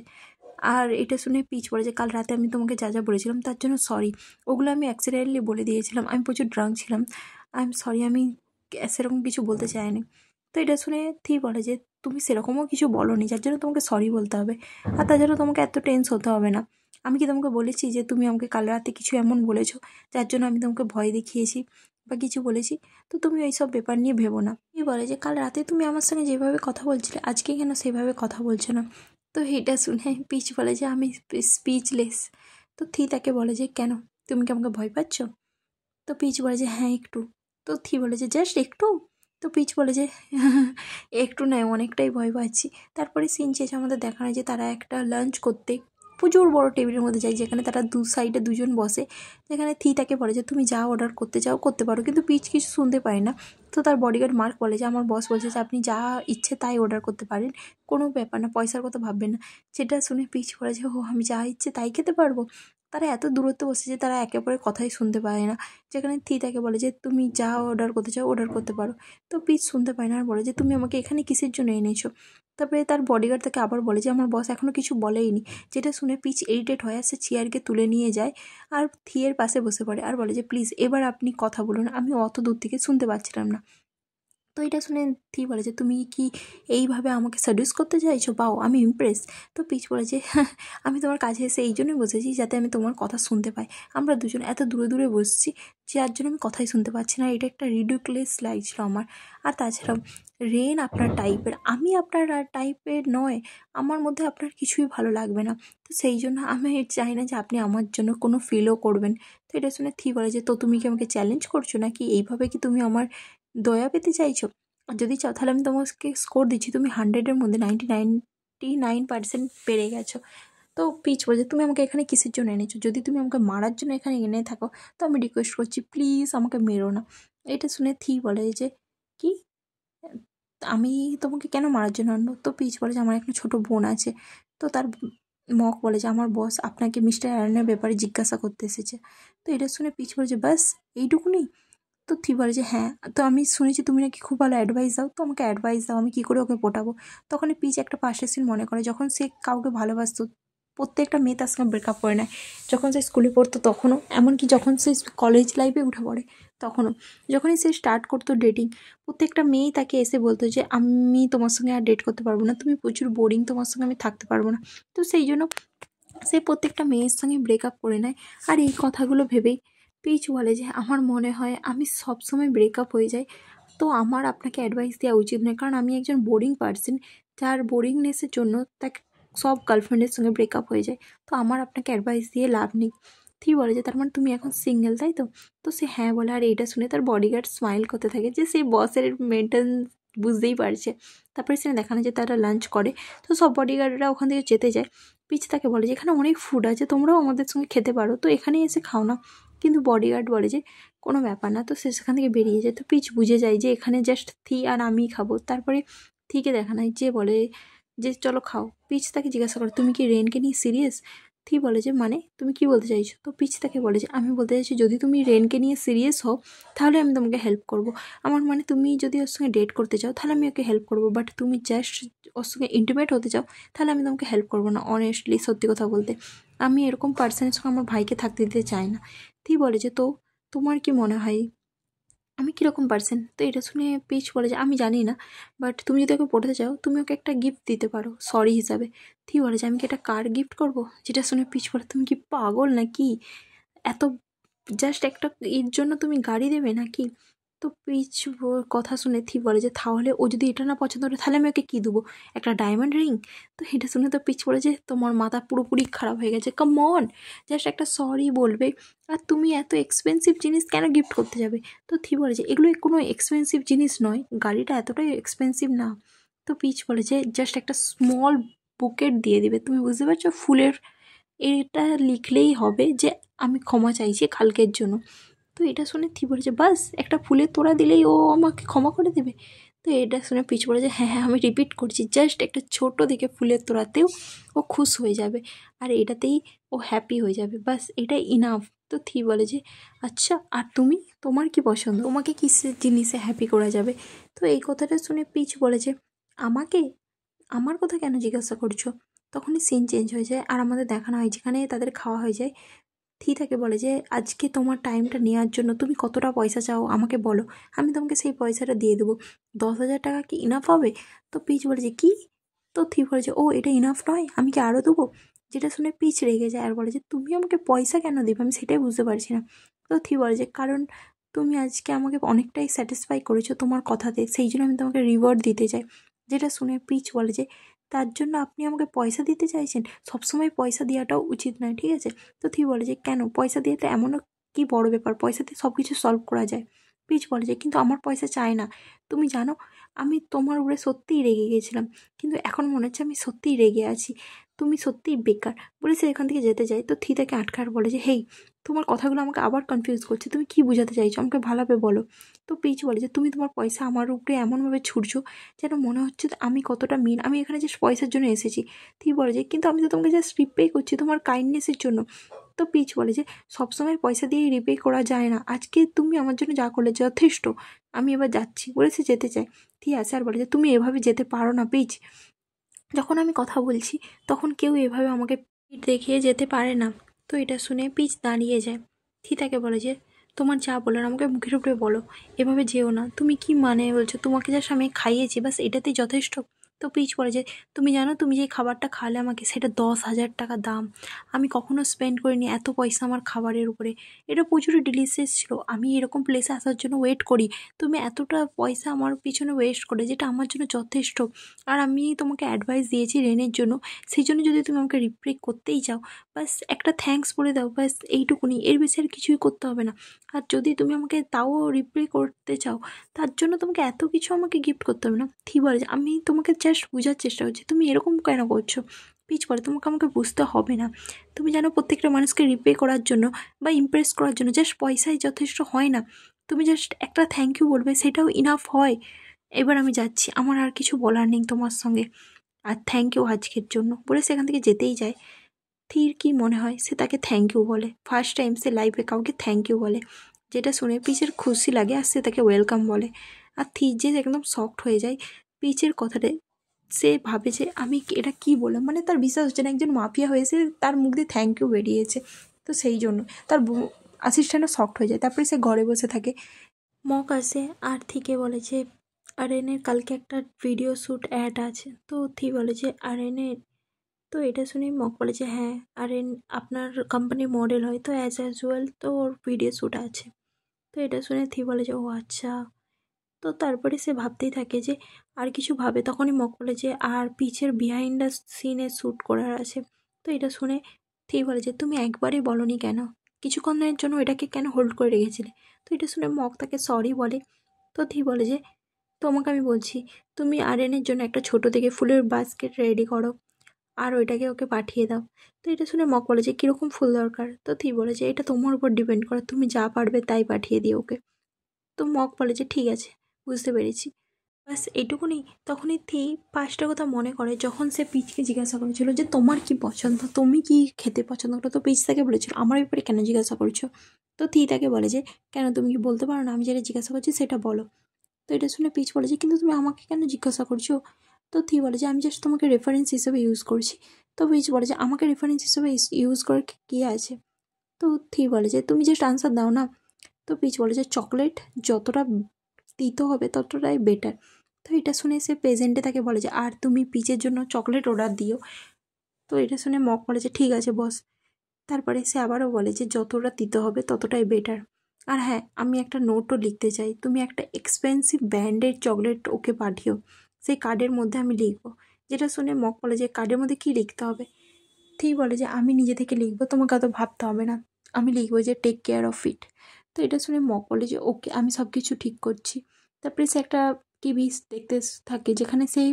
আর এটা শুনে পিচ বলে যে কাল রাতে আমি তোমাকে যা যা বলেছিলাম তার জন্য সরি, ওগুলো আমি অ্যাক্সিডেন্টলি বলে দিয়েছিলাম, আমি প্রচুর ড্রাঙ্ক ছিলাম, আই এম সরি, আমি সেরকম কিছু বলতে চাইনি। তো এটা শুনে থি বলে যে তুমি সেরকমও কিছু বলোনি যার জন্য তোমাকে সরি বলতে হবে, আর তাছাড়া তোমাকে এত টেন্স হতে হবে না। আমি কি তোমাকে বলেছি যে তুমি আমাকে কাল রাতে কিছু এমন বলেছো যার জন্য আমি তোমাকে ভয় দেখিয়েছি বা কিছু বলেছি? তো তুমি এইসব ব্যাপার নিয়ে ভেবো না। বলে যে কাল রাতে তুমি আমার সঙ্গে যেভাবে কথা বলছিলে আজকে কেন সেভাবে কথা বলছো না? তো এটা শুনে পিচ বলে যে আমি স্পিচলেস। তো থি তাকে বলে যে কেন, তুমি কি আমাকে ভয় পাচ্ছ? তো পিচ বলে যে হ্যাঁ একটু। তো থি বলে যে জাস্ট একটু? তো পিচ বলে যে একটু নয়, অনেকটাই ভয় পাচ্ছি। তারপরে সিন শেষে আমাদের দেখানো যে তারা একটা লাঞ্চ করতে প্রচুর বড় টেবিলের মধ্যে যায়, যেখানে তারা দু সাইডে দুজন বসে। যেখানে থি তাকে বলে যে তুমি যা অর্ডার করতে চাও করতে পারো, কিন্তু পিচ কিছু শুনতে পায় না। তো তার বডিগার্ড মার্ক বলে যে আমার বস বলছে যে আপনি যা ইচ্ছে তাই অর্ডার করতে পারেন, কোনো ব্যাপার না, পয়সার কথা ভাববেন না। যেটা শুনে পিচ বলে যে ও আমি যা ইচ্ছে তাই খেতে পারবো। তারা এত দূরত্বে বসে যে তারা একে অপরের কথাই শুনতে পায় না। যেখানে থি তাকে বলে যে তুমি যা অর্ডার করতে চাও অর্ডার করতে পারো। তো পিচ শুনতে পায় না আর বলে যে তুমি আমাকে এখানে কিসের জন্য এনেছো? তারপরে তার বডিগার্ড তাকে আবার বলে যে আমার বস এখনও কিছু বলেইনি। যেটা শুনে পিচ ইরিটেট হয়ে সে চেয়ারকে তুলে নিয়ে যায় আর থিয়ের পাশে বসে পড়ে আর বলে যে প্লিজ এবার আপনি কথা বলুন, আমি অত দূর থেকে শুনতে পাচ্ছিলাম না। তো এটা শুনে থি বলে যে তুমি কি এইভাবে আমাকে সাডিউস করতে চাইছো? পাও, আমি ইমপ্রেস। তো পিচ বলে যে আমি তোমার কাছে এসে এই জন্যই বসেছি যাতে আমি তোমার কথা শুনতে পাই। আমরা দুজন এত দূরে দূরে বসছি যার জন্য আমি কথাই শুনতে পাচ্ছি না। এটা একটা রিডিকুলাস লাগছিল আমার। আর তাছাড়াও রেন আপনার টাইপের, আমি আপনার টাইপের নয়, আমার মধ্যে আপনার কিছুই ভালো লাগবে না। তো সেই জন্য আমি চাই না যে আপনি আমার জন্য কোনো ফিলও করবেন। তো এটা শুনে থি বলে যে তো তুমি কি আমাকে চ্যালেঞ্জ করছো নাকি? এইভাবে কি তুমি আমার দয়া পেতে চাইছো? আর যদি চাও তাহলে আমি তোমাকে স্কোর দিচ্ছি, তুমি 100-এর মধ্যে 99% পেরে গেছো। তো পিচ বলছে তুমি আমাকে এখানে কিসের জন্য এনেছো? যদি তুমি আমাকে মারার জন্য এখানে এনে থাকো তো আমি রিকোয়েস্ট করছি প্লিজ আমাকে মেরো না। এটা শুনে থি বলে যে কি, আমি তোমাকে কেন মারার জন্য আনবো? তো পিচ বলে যে আমার একটা ছোটো বোন আছে। তো তার মক বলে যে আমার বস আপনাকে মিস্টার অ্যারনের ব্যাপারে জিজ্ঞাসা করতে এসেছে। তো এটা শুনে পিচ বলে যে ব্যাস এইটুকুনি? তো থি বলে যে হ্যাঁ, তো আমি শুনেছি তুমি নাকি খুব ভালো অ্যাডভাইস দাও, তো আমাকে অ্যাডভাইস দাও আমি কী করে ওকে পটাবো। তখনই পিচ একটা পাশের সিন মনে করে যখন সে কাউকে ভালোবাসতো, প্রত্যেকটা মেয়ে তার সঙ্গে ব্রেকআপ করে নেয়। যখন সে স্কুলে পড়তো তখনও, এমনকি যখন সে কলেজ লাইফে উঠে পড়ে তখনও, যখনই সে স্টার্ট করতো ডেটিং, প্রত্যেকটা মেয়েই তাকে এসে বলতো যে আমি তোমার সঙ্গে আর ডেট করতে পারবো না, তুমি প্রচুর বোরিং, তোমার সঙ্গে আমি থাকতে পারবো না। তো সেই জন্য সে প্রত্যেকটা মেয়ের সঙ্গে ব্রেকআপ করে নেয়। আর এই কথাগুলো ভেবেই পিচ বলে যে আমার মনে হয় আমি সবসময় ব্রেকআপ হয়ে যাই, তো আমার আপনাকে অ্যাডভাইস দেওয়া উচিত নয়, কারণ আমি একজন বোরিং পার্সন যার বোরিংনেসের জন্য তাকে সব গার্লফ্রেন্ডের সঙ্গে ব্রেকআপ হয়ে যায়। তো আমার আপনাকে অ্যাডভাইস দিয়ে লাভ নেই। থি বলে যে তার মানে তুমি এখন সিঙ্গেল, তাই তো? তো সে হ্যাঁ বলে। আর এইটা শুনে তার বডিগার্ড স্মাইল করতে থাকে যে সেই বসের মেন্টেন বুঝতেই পারছে। তারপরে সে দেখানো যে তারা লাঞ্চ করে, তো সব বডিগার্ডরা ওখান থেকে যেতে যায়। পিচ তাকে বলে যে এখানে অনেক ফুড আছে, তোমরাও আমাদের সঙ্গে খেতে পারো, তো এখানে এসে খাও না। কিন্তু বডিগার্ড বলে যে কোনো ব্যাপার না। তো সে সেখান থেকে বেরিয়ে যায়। তো পিচ বুঝে যায় যে এখানে জাস্ট থি আর আমিই খাবো। তারপরে থিকে দেখানো হয় যে বলে যে চলো খাও। পিচ তাকে জিজ্ঞাসা করে তুমি কি রেনকে নিয়ে সিরিয়াস? থি বলে যে মানে তুমি কি বলতে চাইছো? তো পিচ তাকে বলে যে আমি বলতে চাইছি যদি তুমি রেনকে নিয়ে সিরিয়াস হও তাহলে আমি তোমাকে হেল্প করবো। আমার মানে তুমি যদি ওর সঙ্গে ডেট করতে চাও তাহলে আমি ওকে হেল্প করবো, বাট তুমি জাস্ট ওর সঙ্গে ইন্টিমেট হতে চাও তাহলে আমি তোমাকে হেল্প করবো না। অনেস্টলি সত্যি কথা বলতে আমি এরকম পার্সনের সঙ্গে আমার ভাইকে থাকতে দিতে চাই না। থি বলে যে তো তোমার কি মনে হয় আমি কীরকম পার্সন। তো এটা শুনে পিচ বলে যে আমি জানি না, বাট তুমি যদি ওকে পড়তে চাও তুমি ওকে একটা গিফট দিতে পারো সরি হিসাবে। থি বলে যে আমি কি একটা কার গিফট করবো? যেটা শুনে পিচ বলে তুমি কি পাগল নাকি, এত জাস্ট একটা এর জন্য তুমি গাড়ি দেবে নাকি? তো পিচ কথা শুনে থি বলে যে তাহলে ও যদি এটা না পছন্দ করে তাহলে আমি ওকে কী দেবো, একটা ডায়মন্ড রিং? তো এটা শুনে তো পিচ বলে যে তোমার মাথা পুরোপুরি খারাপ হয়ে গেছে, কাম অন, জাস্ট একটা সরি বলবে আর তুমি এত এক্সপেন্সিভ জিনিস কেন গিফট করতে যাবে? তো থি বলে যে এগুলো কোনো এক্সপেন্সিভ জিনিস নয়, গাড়িটা এতটাই এক্সপেন্সিভ না। তো পিচ বলে যে জাস্ট একটা স্মল বুকেট দিয়ে দিবে, তুমি বুঝতে পারছো, ফুলের, এটা লিখলেই হবে যে আমি ক্ষমা চাইছি কালকের জন্য। তো এটা শুনে থি বলেছে বাস একটা ফুলের তোড়া দিলেই ও আমাকে ক্ষমা করে দেবে? তো এটা শুনে পিচ বলে যে হ্যাঁ হ্যাঁ আমি রিপিট করছি, জাস্ট একটা ছোট দিকে ফুলের তোড়াতেও ও খুশ হয়ে যাবে আর এটাতেই ও হ্যাপি হয়ে যাবে, বাস এটাই ইনাফ। তো থি বলে যে আচ্ছা আর তুমি, তোমার কি পছন্দ, তোমাকে কিসের জিনিসে হ্যাপি করা যাবে? তো এই কথাটা শুনে পিচ বলে যে আমাকে, আমার কথা কেন জিজ্ঞাসা করছো? তখনই সিন চেঞ্জ হয়ে যায় আর আমাদের দেখানো হয় যেখানে তাদের খাওয়া হয়ে যায়। থি তাকে বলে যে আজকে তোমার টাইমটা নেওয়ার জন্য তুমি কতটা পয়সা চাও আমাকে বলো, আমি তোমাকে সেই পয়সাটা দিয়ে দেবো। 10,000 টাকা কি ইনাফ হবে? তো পিচ বলে যে কী? তো থি বলে যে ও এটা ইনাফ নয়, আমি কি আরও দেবো? যেটা শুনে পিচ রেগে যায় আর বলে যে তুমি আমাকে পয়সা কেন দেবে, আমি সেটাই বুঝতে পারছি না। তো থি বলে যে কারণ তুমি আজকে আমাকে অনেকটাই স্যাটিসফাই করেছো তোমার কথাতে, সেই জন্য আমি তোমাকে রিওয়ার্ড দিতে চাই। যেটা শুনে পিচ বলে যে তার জন্য আপনি আমাকে পয়সা দিতে চাইছেন? সবসময় পয়সা দেওয়াটাও উচিত নয়, ঠিক আছে? তো থি বলে যে কেন, পয়সা দিয়ে তো এমনও কি বড় ব্যাপার, পয়সা দিয়ে সব কিছু সলভ করা যায়। পিচ বলে যে কিন্তু আমার পয়সা চাই না, তুমি জানো আমি তোমার উপরে সত্যিই রেগে গেছিলাম, কিন্তু এখন মনে হচ্ছে আমি সত্যিই রেগে আছি, তুমি সত্যিই বেকার, বলে সে এখান থেকে যেতে যায়। তো থি তাকে আটকার বলে যে হেই, তোমার কথাগুলো আমাকে আবার কনফিউজ করছে, তুমি কি বোঝাতে চাইছো আমাকে ভালোভাবে বলো। তো পিচ বলে যে তুমি তোমার পয়সা আমার উপরে এমনভাবে ছুটছো যেন মনে হচ্ছে যে আমি কতটা মিন, আমি এখানে জাস্ট পয়সার জন্য এসেছি। থি বলে যে কিন্তু আমি তো তোমাকে জাস্ট রিপে করছি তোমার কাইন্ডনেসের জন্য। তো পিচ বলে যে সবসময় পয়সা দিয়েই রিপে করা যায় না, আজকে তুমি আমার জন্য যা করলে যথেষ্ট, আমি এবার যাচ্ছি, বলে সে যেতে চায়। থি আসে আর বলে যে তুমি এভাবে যেতে পারো না পিচ, যখন আমি কথা বলছি তখন কেউ এভাবে আমাকে পিঠ দেখিয়ে যেতে পারে না। তো এটা শুনে পিচ দাঁড়িয়ে যায়। থি তাকে বলে যে তোমার যা বলার আমাকে মুখের উপরে বলো, এভাবে যেও না, তুমি কি মানে বলছো, তোমাকে জাস্ট আমি খাইয়েছি বাস এটাতেই যথেষ্ট? তো পিচ বলে যে তুমি জানো তুমি যে খাবারটা খাওয়ালে আমাকে সেটা 10,000 টাকা দাম, আমি কখনো স্পেন্ড করিনি এত পয়সা আমার খাবারের উপরে, এটা প্রচুর ডিলিশিয়াস ছিল, আমি এরকম প্লেসে আসার জন্য ওয়েট করি, তুমি এতটা পয়সা আমার পিছনে ওয়েস্ট করে যেটা আমার জন্য যথেষ্ট, আর আমি তোমাকে অ্যাডভাইস দিয়েছি রেনের জন্য, সেই জন্য যদি তুমি আমাকে রিপ্লে করতেই চাও বাস একটা থ্যাঙ্কস বলে দাও, বাস এইটুকুনি, এর বেশি আর কিছুই করতে হবে না। আর যদি তুমি আমাকে তাও রিপ্লে করতে চাও তার জন্য তোমাকে এত কিছু আমাকে গিফট করতে হবে না। থি বলে যে আমি তোমাকে জাস্ট বোঝার চেষ্টা করছি, তুমি এরকম কেন করছো? পিচ বলে তোমাকে আমাকে বুঝতে হবে না, তুমি জানো প্রত্যেকটা মানুষকে রিপে করার জন্য বা ইমপ্রেস করার জন্য জাস্ট পয়সাই যথেষ্ট হয় না, তুমি জাস্ট একটা থ্যাংক ইউ বলবে সেটাও ইনাফ হয়। এবার আমি যাচ্ছি, আমার আর কিছু বলার নেই তোমার সঙ্গে, আর থ্যাংক ইউ আজকের জন্য, বলে সেখান থেকে যেতেই যায়। থির কি মনে হয় সে তাকে থ্যাংক ইউ বলে, ফার্স্ট টাইম সে লাইফে কাউকে থ্যাংক ইউ বলে, যেটা শুনে পিচের খুশি লাগে আর সে তাকে ওয়েলকাম বলে। আর থির যে একদম শকড হয়ে যায় পিচের কথাতে, সে ভাবে যে আমি এটা কি বললাম, মানে তার বিশ্বাস হচ্ছে না একজন মাফিয়া হয়েছে তার মুখ দিয়ে থ্যাংক ইউ বেরিয়েছে। তো সেই জন্য তার অ্যাসিস্ট্যান্টও শকড হয়ে যায়, তারপরে সে ঘরে বসে থাকে। মক আসে আর থিকে বলে যে আরেনের কালকে একটা ভিডিও শ্যুট অ্যাড আছে। তো থি বলে যে আরেনের, তো এটা শুনে মক বলে যে হ্যাঁ আরেন আপনার কোম্পানির মডেল হয়, তো অ্যাজ ইউজুয়াল তো ওর ভিডিও শ্যুট আছে। তো এটা শুনে থি বলে যে ও আচ্ছা। তো তারপরে সে ভাবতেই থাকে যে আর কিছু ভাবে, তখনই মক বলে যে আর পিছের বিহাইন্ড দ্য সিনে শ্যুট করার আছে। তো এটা শুনে থি বলে যে তুমি একবারই বলনি কেন, কিছুক্ষণের জন্য এটাকে কেন হোল্ড করে রেখেছিলে? তো এটা শুনে মক তাকে সরি বলে। তো থি বলে যে তোমাকে আমি বলছি তুমি আরেনের জন্য একটা ছোট থেকে ফুলের বাস্কেট রেডি করো আর ওইটাকে ওকে পাঠিয়ে দাও। তো এটা শুনে মক বলে যে কীরকম ফুল দরকার? তো থি বলে যে এটা তোমার উপর ডিপেন্ড করে, তুমি যা পারবে তাই পাঠিয়ে দিও ওকে। তো মক বলে যে ঠিক আছে, বুঝতে পেরেছি, ব্যাস এইটুকুনি। তখনই থি 5টা কথা মনে করে যখন সে পিচকে জিজ্ঞাসা করেছিল যে তোমার কি পছন্দ, তুমি কি খেতে পছন্দ করো? তো পিচ তাকে বলেছিল আমার ব্যাপারে কেন জিজ্ঞাসা করছো? তো থি তাকে বলে যে কেন, তুমি কি বলতে পারো না, আমি যেটা জিজ্ঞাসা করছি সেটা বলো। তো এটা শুনে পিচ বলে যে কিন্তু তুমি আমাকে কেন জিজ্ঞাসা করছো? তো থি বলে যে আমি জাস্ট তোমাকে রেফারেন্স হিসেবে ইউজ করছি। তো পিচ বলে যে আমাকে রেফারেন্স হিসেবে ইউজ করার কী আছে? তো থি বলে যে তুমি জাস্ট আনসার দাও না। তো পিচ বলে যে চকলেট যতটা তিতো হবে ততটাই বেটার। তো এটা শুনে সে প্রেজেন্টে তাকে বলে যে আর তুমি পিচের জন্য চকলেট অর্ডার দিও। তো এটা শুনে মক বলে যে ঠিক আছে বস। তারপরে সে আবারও বলে যে যতটা তিতো হবে ততটাই বেটার। আর হ্যাঁ, আমি একটা নোটও লিখতে চাই, তুমি একটা এক্সপেন্সিভ ব্র্যান্ডের চকলেট ওকে পাঠিও, সেই কার্ডের মধ্যে আমি লিখবো। যেটা শুনে মক বলে যে কার্ডের মধ্যে কী লিখতে হবে? ঠিক বলে যে আমি নিজে থেকে লিখবো, তোমাকে অত ভাবতে হবে না, আমি লিখবো যে টেক কেয়ার অফ ইট। তো এটা শুনে মক বলে যে ওকে, আমি সব কিছু ঠিক করছি। তারপরে সে একটা টিভি দেখতে থাকে, যেখানে সেই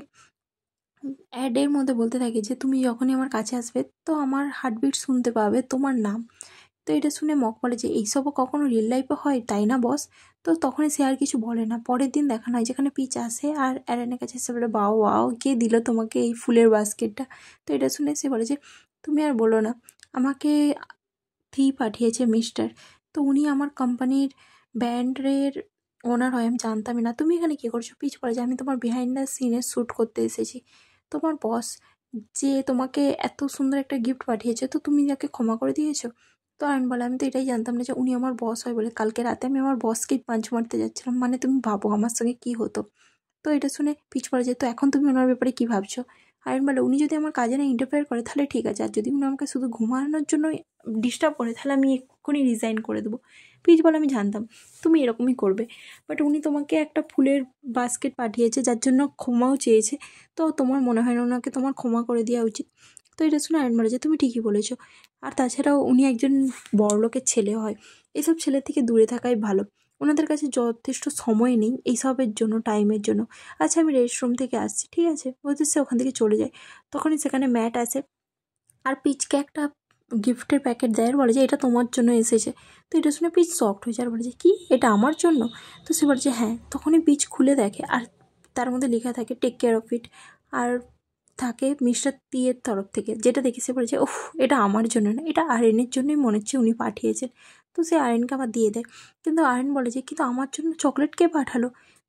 অ্যাডের মধ্যে বলতে থাকে যে তুমি যখনই আমার কাছে আসবে তো আমার হার্টবিট শুনতে পাবে তোমার নাম। তো এটা শুনে মক বলে যে এইসবও কখনো রিয়েল লাইফে হয় তাই না বস? তো তখনই সে আর কিছু বলে না। পরের দিন দেখানো হয় যেখানে পিচ আসে আর অ্যারেনের কাছে এসে বলে বাও ওয়াও, কে দিল তোমাকে এই ফুলের বাস্কেটটা? তো এটা শুনে সে বলে যে তুমি আর বলো না, আমাকে থি পাঠিয়েছে মিস্টার। তো উনি আমার কোম্পানির ব্যান্ডের ওনার হয়, আমি জানতামই না। তুমি এখানে কী করছো? পিচ বলে যে আমি তোমার বিহাইন্ড দ্য সিনের শ্যুট করতে এসেছি। তোমার বস যে তোমাকে এত সুন্দর একটা গিফট পাঠিয়েছে, তো তুমি যাকে ক্ষমা করে দিয়েছো? তো আমি বলে আমি তো এটাই জানতাম না যে উনি আমার বস হয় বলে, কালকে রাতে আমি আমার বসকেই পাঞ্চ মারতে যাচ্ছিলাম, মানে তুমি ভাবো আমার সঙ্গে কী হতো। তো এটা শুনে পিচ পড়ে যায়, তো এখন তুমি ওনার ব্যাপারে কী ভাবছো? আয়রন বলে উনি যদি আমার কাজে না ইন্টারফেয়ার করে তাহলে ঠিক আছে, আর যদি উনি আমাকে শুধু ঘুমানোর জন্য ডিস্টার্ব করে তাহলে আমি এক্ষুনি রিজাইন করে দেবো। পিচ বলে আমি জানতাম তুমি এরকমই করবে, বাট উনি তোমাকে একটা ফুলের বাস্কেট পাঠিয়েছে যার জন্য ক্ষমাও চেয়েছে, তো তোমার মনে হয় না ওনাকে তোমার ক্ষমা করে দেওয়া উচিত? তো এটা শুনে আয়রন বলে যে তুমি ঠিকই বলেছো, আর তাছাড়াও উনি একজন বড়লোকের ছেলে হয়, এইসব ছেলের থেকে দূরে থাকাই ভালো, ওনাদের কাছে যথেষ্ট সময় নেই এইসবের জন্য, টাইমের জন্য। আচ্ছা আমি রেস্টরুম থেকে আসছি, ঠিক আছে বলতে সে ওখান থেকে চলে যায়। তখনই সেখানে ম্যাট আসে আর পিচকে একটা গিফটের প্যাকেট দেয় আর বলে যে এটা তোমার জন্য এসেছে। তো এটা শুনে পিচ শকড হয়ে যায় আর বলে যে কি, এটা আমার জন্য? তো সে বলে যে হ্যাঁ। তখনই পিচ খুলে দেখে আর তার মধ্যে লেখা থাকে টেক কেয়ার অফ ইট, আর থাকে মিস্টার টিয়ের তরফ থেকে। যেটা দেখে সে বলে যে ওহ, এটা আমার জন্য না, এটা আরেনের জন্যই মনে হচ্ছে উনি পাঠিয়েছেন। তো সে আরেনকে আবার দিয়ে দেয়, কিন্তু আরেন বলে যে কিন্তু আমার জন্য চকলেট কে পাঠালো?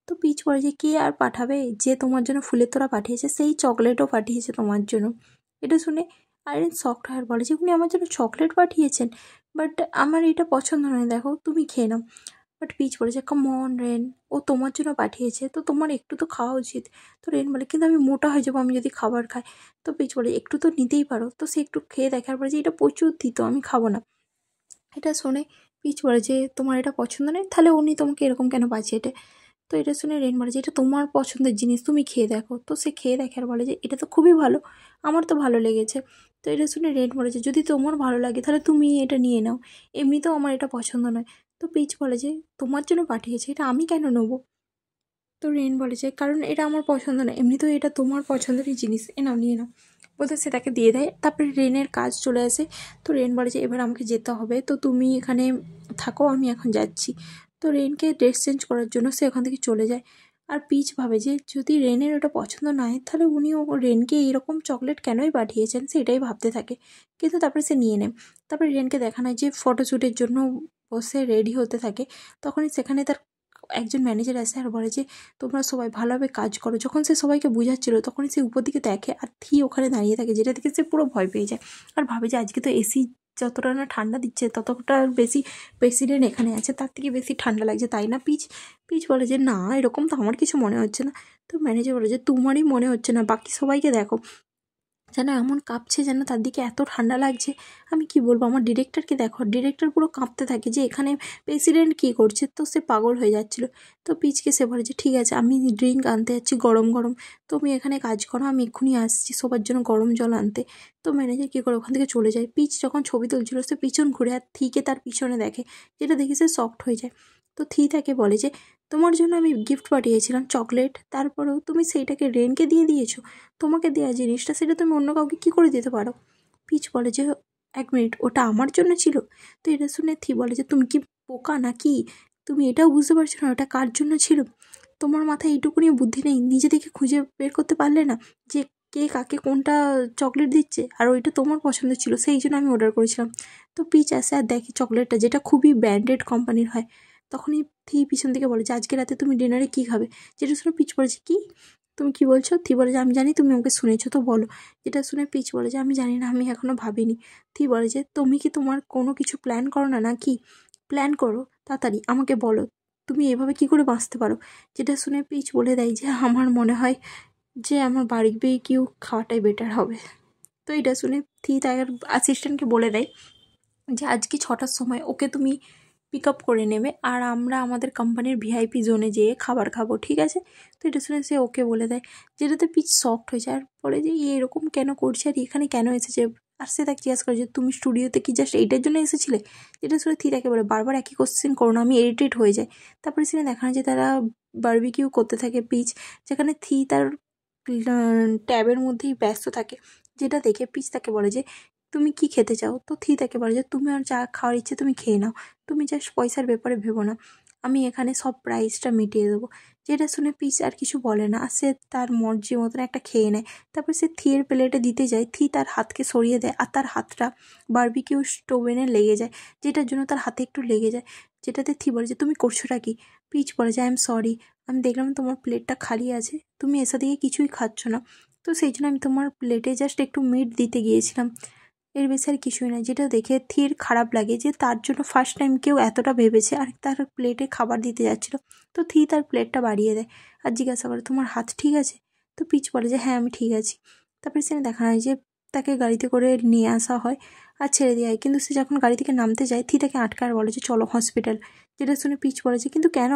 তো পিচ বলে যে কে আর পাঠাবে, যে তোমার জন্য ফুলের তোড়া পাঠিয়েছে সেই চকলেটও পাঠিয়েছে তোমার জন্য। এটা শুনে আরেন শকড হয় আর বলে যে উনি আমার জন্য চকলেট পাঠিয়েছেন, বাট আমার এটা পছন্দ নয়, দেখো তুমি খেয়ে নাও। বাট পিচ বলে যে কাম অন রেন, ও তোমার জন্য পাঠিয়েছে তো তোমার একটু তো খাওয়া উচিত। তো রেন বলে কিন্তু আমি মোটা হয়ে যাবো আমি যদি খাবার খাই। তো পিচ বলে একটু তো নিতেই পারো। তো সে একটু খেয়ে দেখার পরে যে এটা প্রচুর দিত, আমি খাবো না। এটা শুনে পিচ বলে যে তোমার এটা পছন্দ নেই, তাহলে উনি তোমাকে এরকম কেন পাঠিয়েছে? তো এটা শুনে রেন বলে যে এটা তোমার পছন্দের জিনিস, তুমি খেয়ে দেখো। তো সে খেয়ে দেখে আর বলে যে এটা তো খুবই ভালো, আমার তো ভালো লেগেছে। তো এটা শুনে রেন বলে যে যদি তোমার ভালো লাগে তাহলে তুমি এটা নিয়ে নাও, এমনিতেও আমার এটা পছন্দ নয়। তো পিচ বলে যে তোমার জন্য পাঠিয়েছে, এটা আমি কেন নেবো? তো রেন বলে যে কারণ এটা আমার পছন্দ না, এমনিতেও এটা তোমার পছন্দেরই জিনিস, এ নাও নিয়ে নাও। বলতে সে তাকে দিয়ে দেয়। তারপরে রেনের কাজ চলে আসে। তো রেন বলে যে এবার আমাকে যেতে হবে, তো তুমি এখানে থাকো, আমি এখন যাচ্ছি। তো রেনকে ড্রেস চেঞ্জ করার জন্য সে ওখান থেকে চলে যায়। আর পিচ ভাবে যে যদি রেনের ওটা পছন্দ না হয় তাহলে উনিও রেনকে এইরকম চকলেট কেনই পাঠিয়েছেন, সেটাই ভাবতে থাকে। কিন্তু তারপরে সে নিয়ে নেয়। তারপরে রেনকে দেখানো হয় যে ফটোশ্যুটের জন্য বসে রেডি হতে থাকে। তখনই সেখানে তার একজন ম্যানেজার আসে আর বলে যে তোমরা সবাই ভালোভাবে কাজ করো। যখন সে সবাইকে বোঝাচ্ছিল তখনই সে উপর দিকে দেখে আর থি ওখানে দাঁড়িয়ে থাকে, যেটা দেখে সে পুরো ভয় পেয়ে যায় আর ভাবে যে আজকে তো এসি যতটা না ঠান্ডা দিচ্ছে ততটা বেশি প্রেসিডেন্ট এখানে আছে, তার থেকে বেশি ঠান্ডা লাগছে তাই না পিচ? পিচ বলে যে না, এরকম তো আমার কিছু মনে হচ্ছে না। তো ম্যানেজার বলে যে তোমারই মনে হচ্ছে না, বাকি সবাইকে দেখো যেন এমন কাঁপছে, যেন তার দিকে এত ঠান্ডা লাগছে। আমি কি বলবো, আমার ডিরেক্টরকে দেখো, ডিরেক্টর পুরো কাঁপতে থাকে যে এখানে প্রেসিডেন্ট কী করছে। তো সে পাগল হয়ে যাচ্ছিলো। তো পিচকে সে বলে যে ঠিক আছে আমি ড্রিঙ্ক আনতে যাচ্ছি গরম গরম, তুমি এখানে কাজ করো, আমি এক্ষুনি আসছি সবার জন্য গরম জল আনতে। তো ম্যানেজার কী করে ওখান থেকে চলে যায়। পিচ যখন ছবি তুলছিল সে পিছন ঘুরে আর থিকে তার পিছনে দেখে, যেটা দেখে সে শকড হয়ে যায়। তো থি তাকে বলে যে তোমার জন্য আমি গিফট পাঠিয়েছিলাম চকলেট, তারপরেও তুমি সেইটাকে রেনকে দিয়ে দিয়েছো। তোমাকে দেওয়া জিনিসটা সেটা তুমি অন্য কাউকে কী করে দিতে পারো? পিচ বলে যে এক মিনিট, ওটা আমার জন্য ছিল? তো এটা শুনে থি বলে যে তুমি কি বোকা নাকি, তুমি এটাও বুঝতে পারছো না ওটা কার জন্য ছিল? তোমার মাথায় এইটুকুনি বুদ্ধি নেই, নিজে থেকে খুঁজে বের করতে পারলে না যে কে কাকে কোনটা চকলেট দিচ্ছে? আর ওইটা তোমার পছন্দ ছিল সেই জন্য আমি অর্ডার করেছিলাম। তো পিচ আসে আর দেখে চকলেটটা, যেটা খুবই ব্র্যান্ডেড কোম্পানির হয়। তখনই থি পিছন থেকে বলে যে আজকে রাতে তুমি ডিনারে কী খাবে? যেটা শুনে পিচ বলেছে কি, তুমি কি বলছো? থি বলে যে আমি জানি তুমি আমাকে শুনেছো, তো বলো। যেটা শুনে পিচ বলে যে আমি জানি না, আমি এখনও ভাবিনি। থি বলে যে তুমি কি তোমার কোনো কিছু প্ল্যান করো না নাকি? প্ল্যান করো, তাড়াতাড়ি আমাকে বলো তুমি এভাবে কি করে বাঁচতে পারো। যেটা শুনে পিচ বলে দেয় যে আমার মনে হয় যে আমার বাড়ি বেয়ে কেউ খাওয়াটাই বেটার হবে। তো এটা শুনে থি তার অ্যাসিস্ট্যান্টকে বলে দেয় যে আজকে 6টার সময় ওকে তুমি পিক আপ করে নেবে, আর আমরা আমাদের কোম্পানির ভিআইপি জোনে যেয়ে খাবার খাবো, ঠিক আছে। তো এটা শুনে সে ওকে বলে দেয়, যেটাতে পিচ শকড হয়ে যায় আর বলে যে এরকম কেন করছে আর এখানে কেন এসেছে। আর সে তাকে জিজ্ঞাসা করে যে তুমি স্টুডিওতে কি জাস্ট এইটার জন্য এসেছিলে। যেটা শুনে থি তাকে বলে বারবার একই কোশ্চেন করো না, আমি ইরিটেট হয়ে যাই। তারপরে সেখানে দেখানো যায় তারা বারবিকিউ করতে থাকে পিচ, যেখানে থি তার ট্যাবের মধ্যেই ব্যস্ত থাকে। যেটা দেখে পিচ তাকে বলে যে তুমি কি খেতে চাও। তো থি তাকে বলে যে তুমি আর যা খাওয়ার ইচ্ছে তুমি খেয়ে নাও, তুমি জাস্ট পয়সার ব্যাপারে ভেবো না, আমি এখানে সব প্রাইসটা মিটিয়ে দেবো। যেটা শুনে পিচ আর কিছু বলে না, আর সে তার মর্জি মতন একটা খেয়ে নেয়। তারপর সে থিয়ের প্লেটে দিতে যায়, থি তার হাতকে সরিয়ে দেয় আর তার হাতটা বারবিকিউ স্টোভেনে লেগে যায়, যেটার জন্য তার হাতে একটু লেগে যায়। যেটাতে থি বলে যে তুমি করছোটা কি। পিচ বলে যে আই এম সরি, আমি দেখলাম তোমার প্লেটটা খালি আছে, তুমি এসা দিয়ে কিছুই খাচ্ছ না, তো সেই জন্য আমি তোমার প্লেটে জাস্ট একটু মিট দিতে গিয়েছিলাম, এর বেশি আর কিছুই না। যেটা দেখে থির খারাপ লাগে যে তার জন্য ফার্স্ট টাইম কেউ এতটা ভেবেছে আর তার প্লেটে খাবার দিতে যাচ্ছিল। তো থি তার প্লেটটা বাড়িয়ে দেয় আর জিজ্ঞাসা করে তোমার হাত ঠিক আছে। তো পিচ বলে যে হ্যাঁ আমি ঠিক আছি। তারপরে সেখানে দেখা যায় যে তাকে গাড়িতে করে নিয়ে আসা হয় আর ছেড়ে দেওয়া হয়, কিন্তু সে যখন গাড়ি থেকে নামতে যায় থি তাকে আটকার বলে যে চলো হসপিটাল। যেটা শুনে পিচ বলে যে কিন্তু কেন।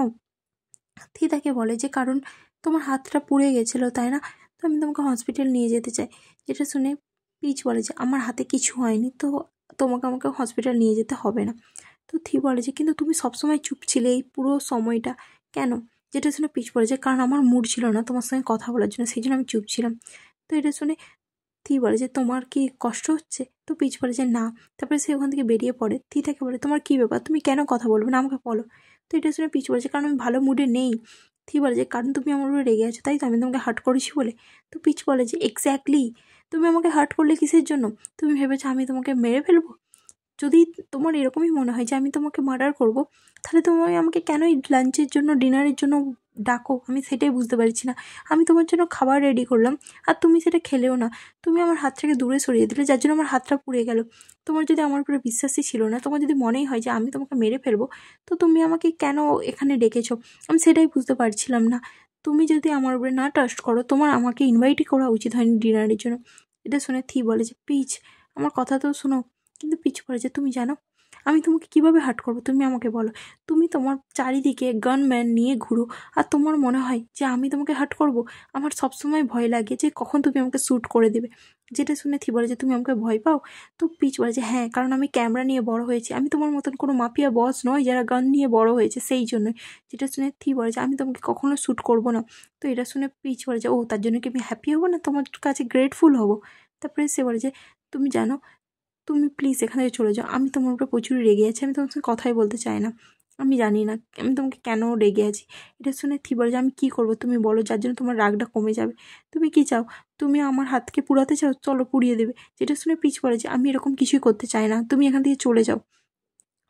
থি তাকে বলে যে কারণ তোমার হাতটা পুড়ে গেছিলো তাই না, তো আমি তোমাকে হসপিটাল নিয়ে যেতে চাই। যেটা শুনে পিচ বলে যে আমার হাতে কিছু হয়নি, তো আমাকে হসপিটাল নিয়ে যেতে হবে না। তো থি বলে যে কিন্তু তুমি সবসময় চুপ ছিলে এই পুরো সময়টা, কেন। যেটা শুনে পিচ বলে যে কারণ আমার মুড ছিল না তোমার সঙ্গে কথা বলার জন্য, সেই জন্য আমি চুপ ছিলাম। তো এটা শুনে থি বলে যে তোমার কি কষ্ট হচ্ছে। তো পিচ বলে যে না। তারপরে সে ওখান থেকে বেরিয়ে পড়ে। থি তাকে বলে তোমার কী ব্যাপার, তুমি কেন কথা বলবে না, আমাকে বলো। তো এটা শুনে পিচ বলে যে কারণ আমি ভালো মুডে নেই। থি বলে যে কারণ তুমি আমার উপরে রেগে আছো, তাই তো আমি তোমাকে হার্ট করেছি বলে। তো পিচ বলে যে এক্স্যাক্টলি, তুমি আমাকে হার্ট করলে কিসের জন্য, তুমি ভেবেছো আমি তোমাকে মেরে ফেলবো। যদি তোমার এরকমই মনে হয় যে আমি তোমাকে মার্ডার করব, তাহলে তুমি আমাকে কেন লাঞ্চের জন্য ডিনারের জন্য ডাকো, আমি সেটাই বুঝতে পারছি না। আমি তোমার জন্য খাবার রেডি করলাম আর তুমি সেটা খেলেও না, তুমি আমার হাত থেকে দূরে সরিয়ে দিলে, যার জন্য আমার হাতটা পুড়ে গেল। তোমার যদি আমার উপরে বিশ্বাসই ছিল না, তোমার যদি মনেই হয় যে আমি তোমাকে মেরে ফেলবো, তো তুমি আমাকে কেন এখানে ডেকেছো, আমি সেটাই বুঝতে পারছিলাম না। তুমি যদি আমার উপরে না ট্রাস্ট করো, তোমার আমাকে ইনভাইটই করা উচিত হয়নি ডিনারের জন্য। এটা শুনে থি বলে যে পিচ আমার কথা তো শোনো। কিন্তু পিচ বলে যে তুমি জানো আমি তোমাকে কিভাবে হার্ট করবো, তুমি আমাকে বলো। তুমি তোমার চারিদিকে গানম্যান নিয়ে ঘুরো আর তোমার মনে হয় যে আমি তোমাকে হার্ট করব। আমার সবসময় ভয় লাগে যে কখন তুমি আমাকে শ্যুট করে দেবে। যেটা শুনে থি বলে যে তুমি আমাকে ভয় পাও। তো পিচ বলে যে হ্যাঁ, কারণ আমি ক্যামেরা নিয়ে বড় হয়েছি, আমি তোমার মতন কোনো মাফিয়া বস নয় যারা গান নিয়ে বড় হয়েছে, সেই জন্যই। যেটা শুনে থি বলে যে আমি তোমাকে কখনো শ্যুট করবো না। তো এটা শুনে পিচ বলে যে ও তার জন্য কি আমি হ্যাপি হবো না, তোমার কাছে গ্রেটফুল হবো। তারপরে সে বলে যে তুমি জানো, তুমি প্লিজ এখান থেকে চলে যাও, আমি তোমার উপরে প্রচুর রেগে আছি, আমি তোমার সঙ্গে কথাই বলতে চাই না, আমি জানি না আমি তোমাকে কেন রেগে আছি। এটা শুনে থি বলে যে আমি কী করবো তুমি বলো, যার জন্য তোমার রাগটা কমে যাবে। তুমি কি চাও, তুমি আমার হাতকে পুড়াতে চাও, চলো পুড়িয়ে দেবে। যেটা শুনে পিচ বলে যে আমি এরকম কিছুই করতে চাই না, তুমি এখান থেকে চলে যাও।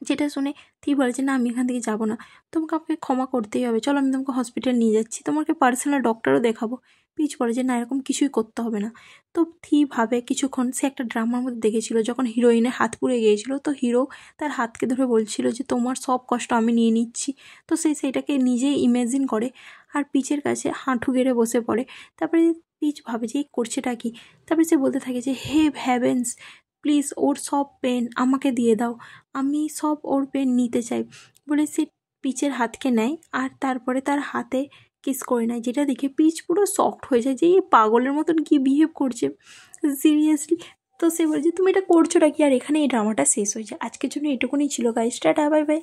যেটা শুনে থি বলে যে না আমি এখান থেকে যাবো না, তোমাকে আমাকে ক্ষমা করতেই হবে, চলো আমি তোমাকে হসপিটাল নিয়ে যাচ্ছি, তোমাকে পার্সোনাল ডক্টরও দেখাবো। পিচ বলে যে না এরকম কিছুই করতে হবে না। তো থি ভাবে কিছুক্ষণ, সে একটা ড্রামার মধ্যে দেখেছিল যখন হিরোইনের হাত পুড়ে গিয়েছিল, তো হিরো তার হাতকে ধরে বলছিল যে তোমার সব কষ্ট আমি নিয়ে নিচ্ছি। তো সে সেইটাকে নিজেই ইমেজিন করে আর পিচের কাছে হাঁটু গেড়ে বসে পড়ে। তারপরে পিচ ভাবে যে এই করছেটা কি। তারপরে সে বলতে থাকে যে হে হ্যাভেন্স, প্লিজ ওর সব পেন আমাকে দিয়ে দাও, আমি সব ওর পেন নিতে চাই। বলে সে পিচের হাতকে নেয় আর তারপরে তার হাতে কিস করে নেয়। যেটা দেখে পিচ পুরো শকড হয়ে যায় যে এই পাগলের মতন কি বিহেভ করছে সিরিয়াসলি। তো সে বলে যে তুমি এটা করছোটা কি, আর এখানে এই ড্রামাটা শেষ হয়ে যায়। আজকের জন্য এটুকুনি ছিল গাইস, টাটা বাই বাই।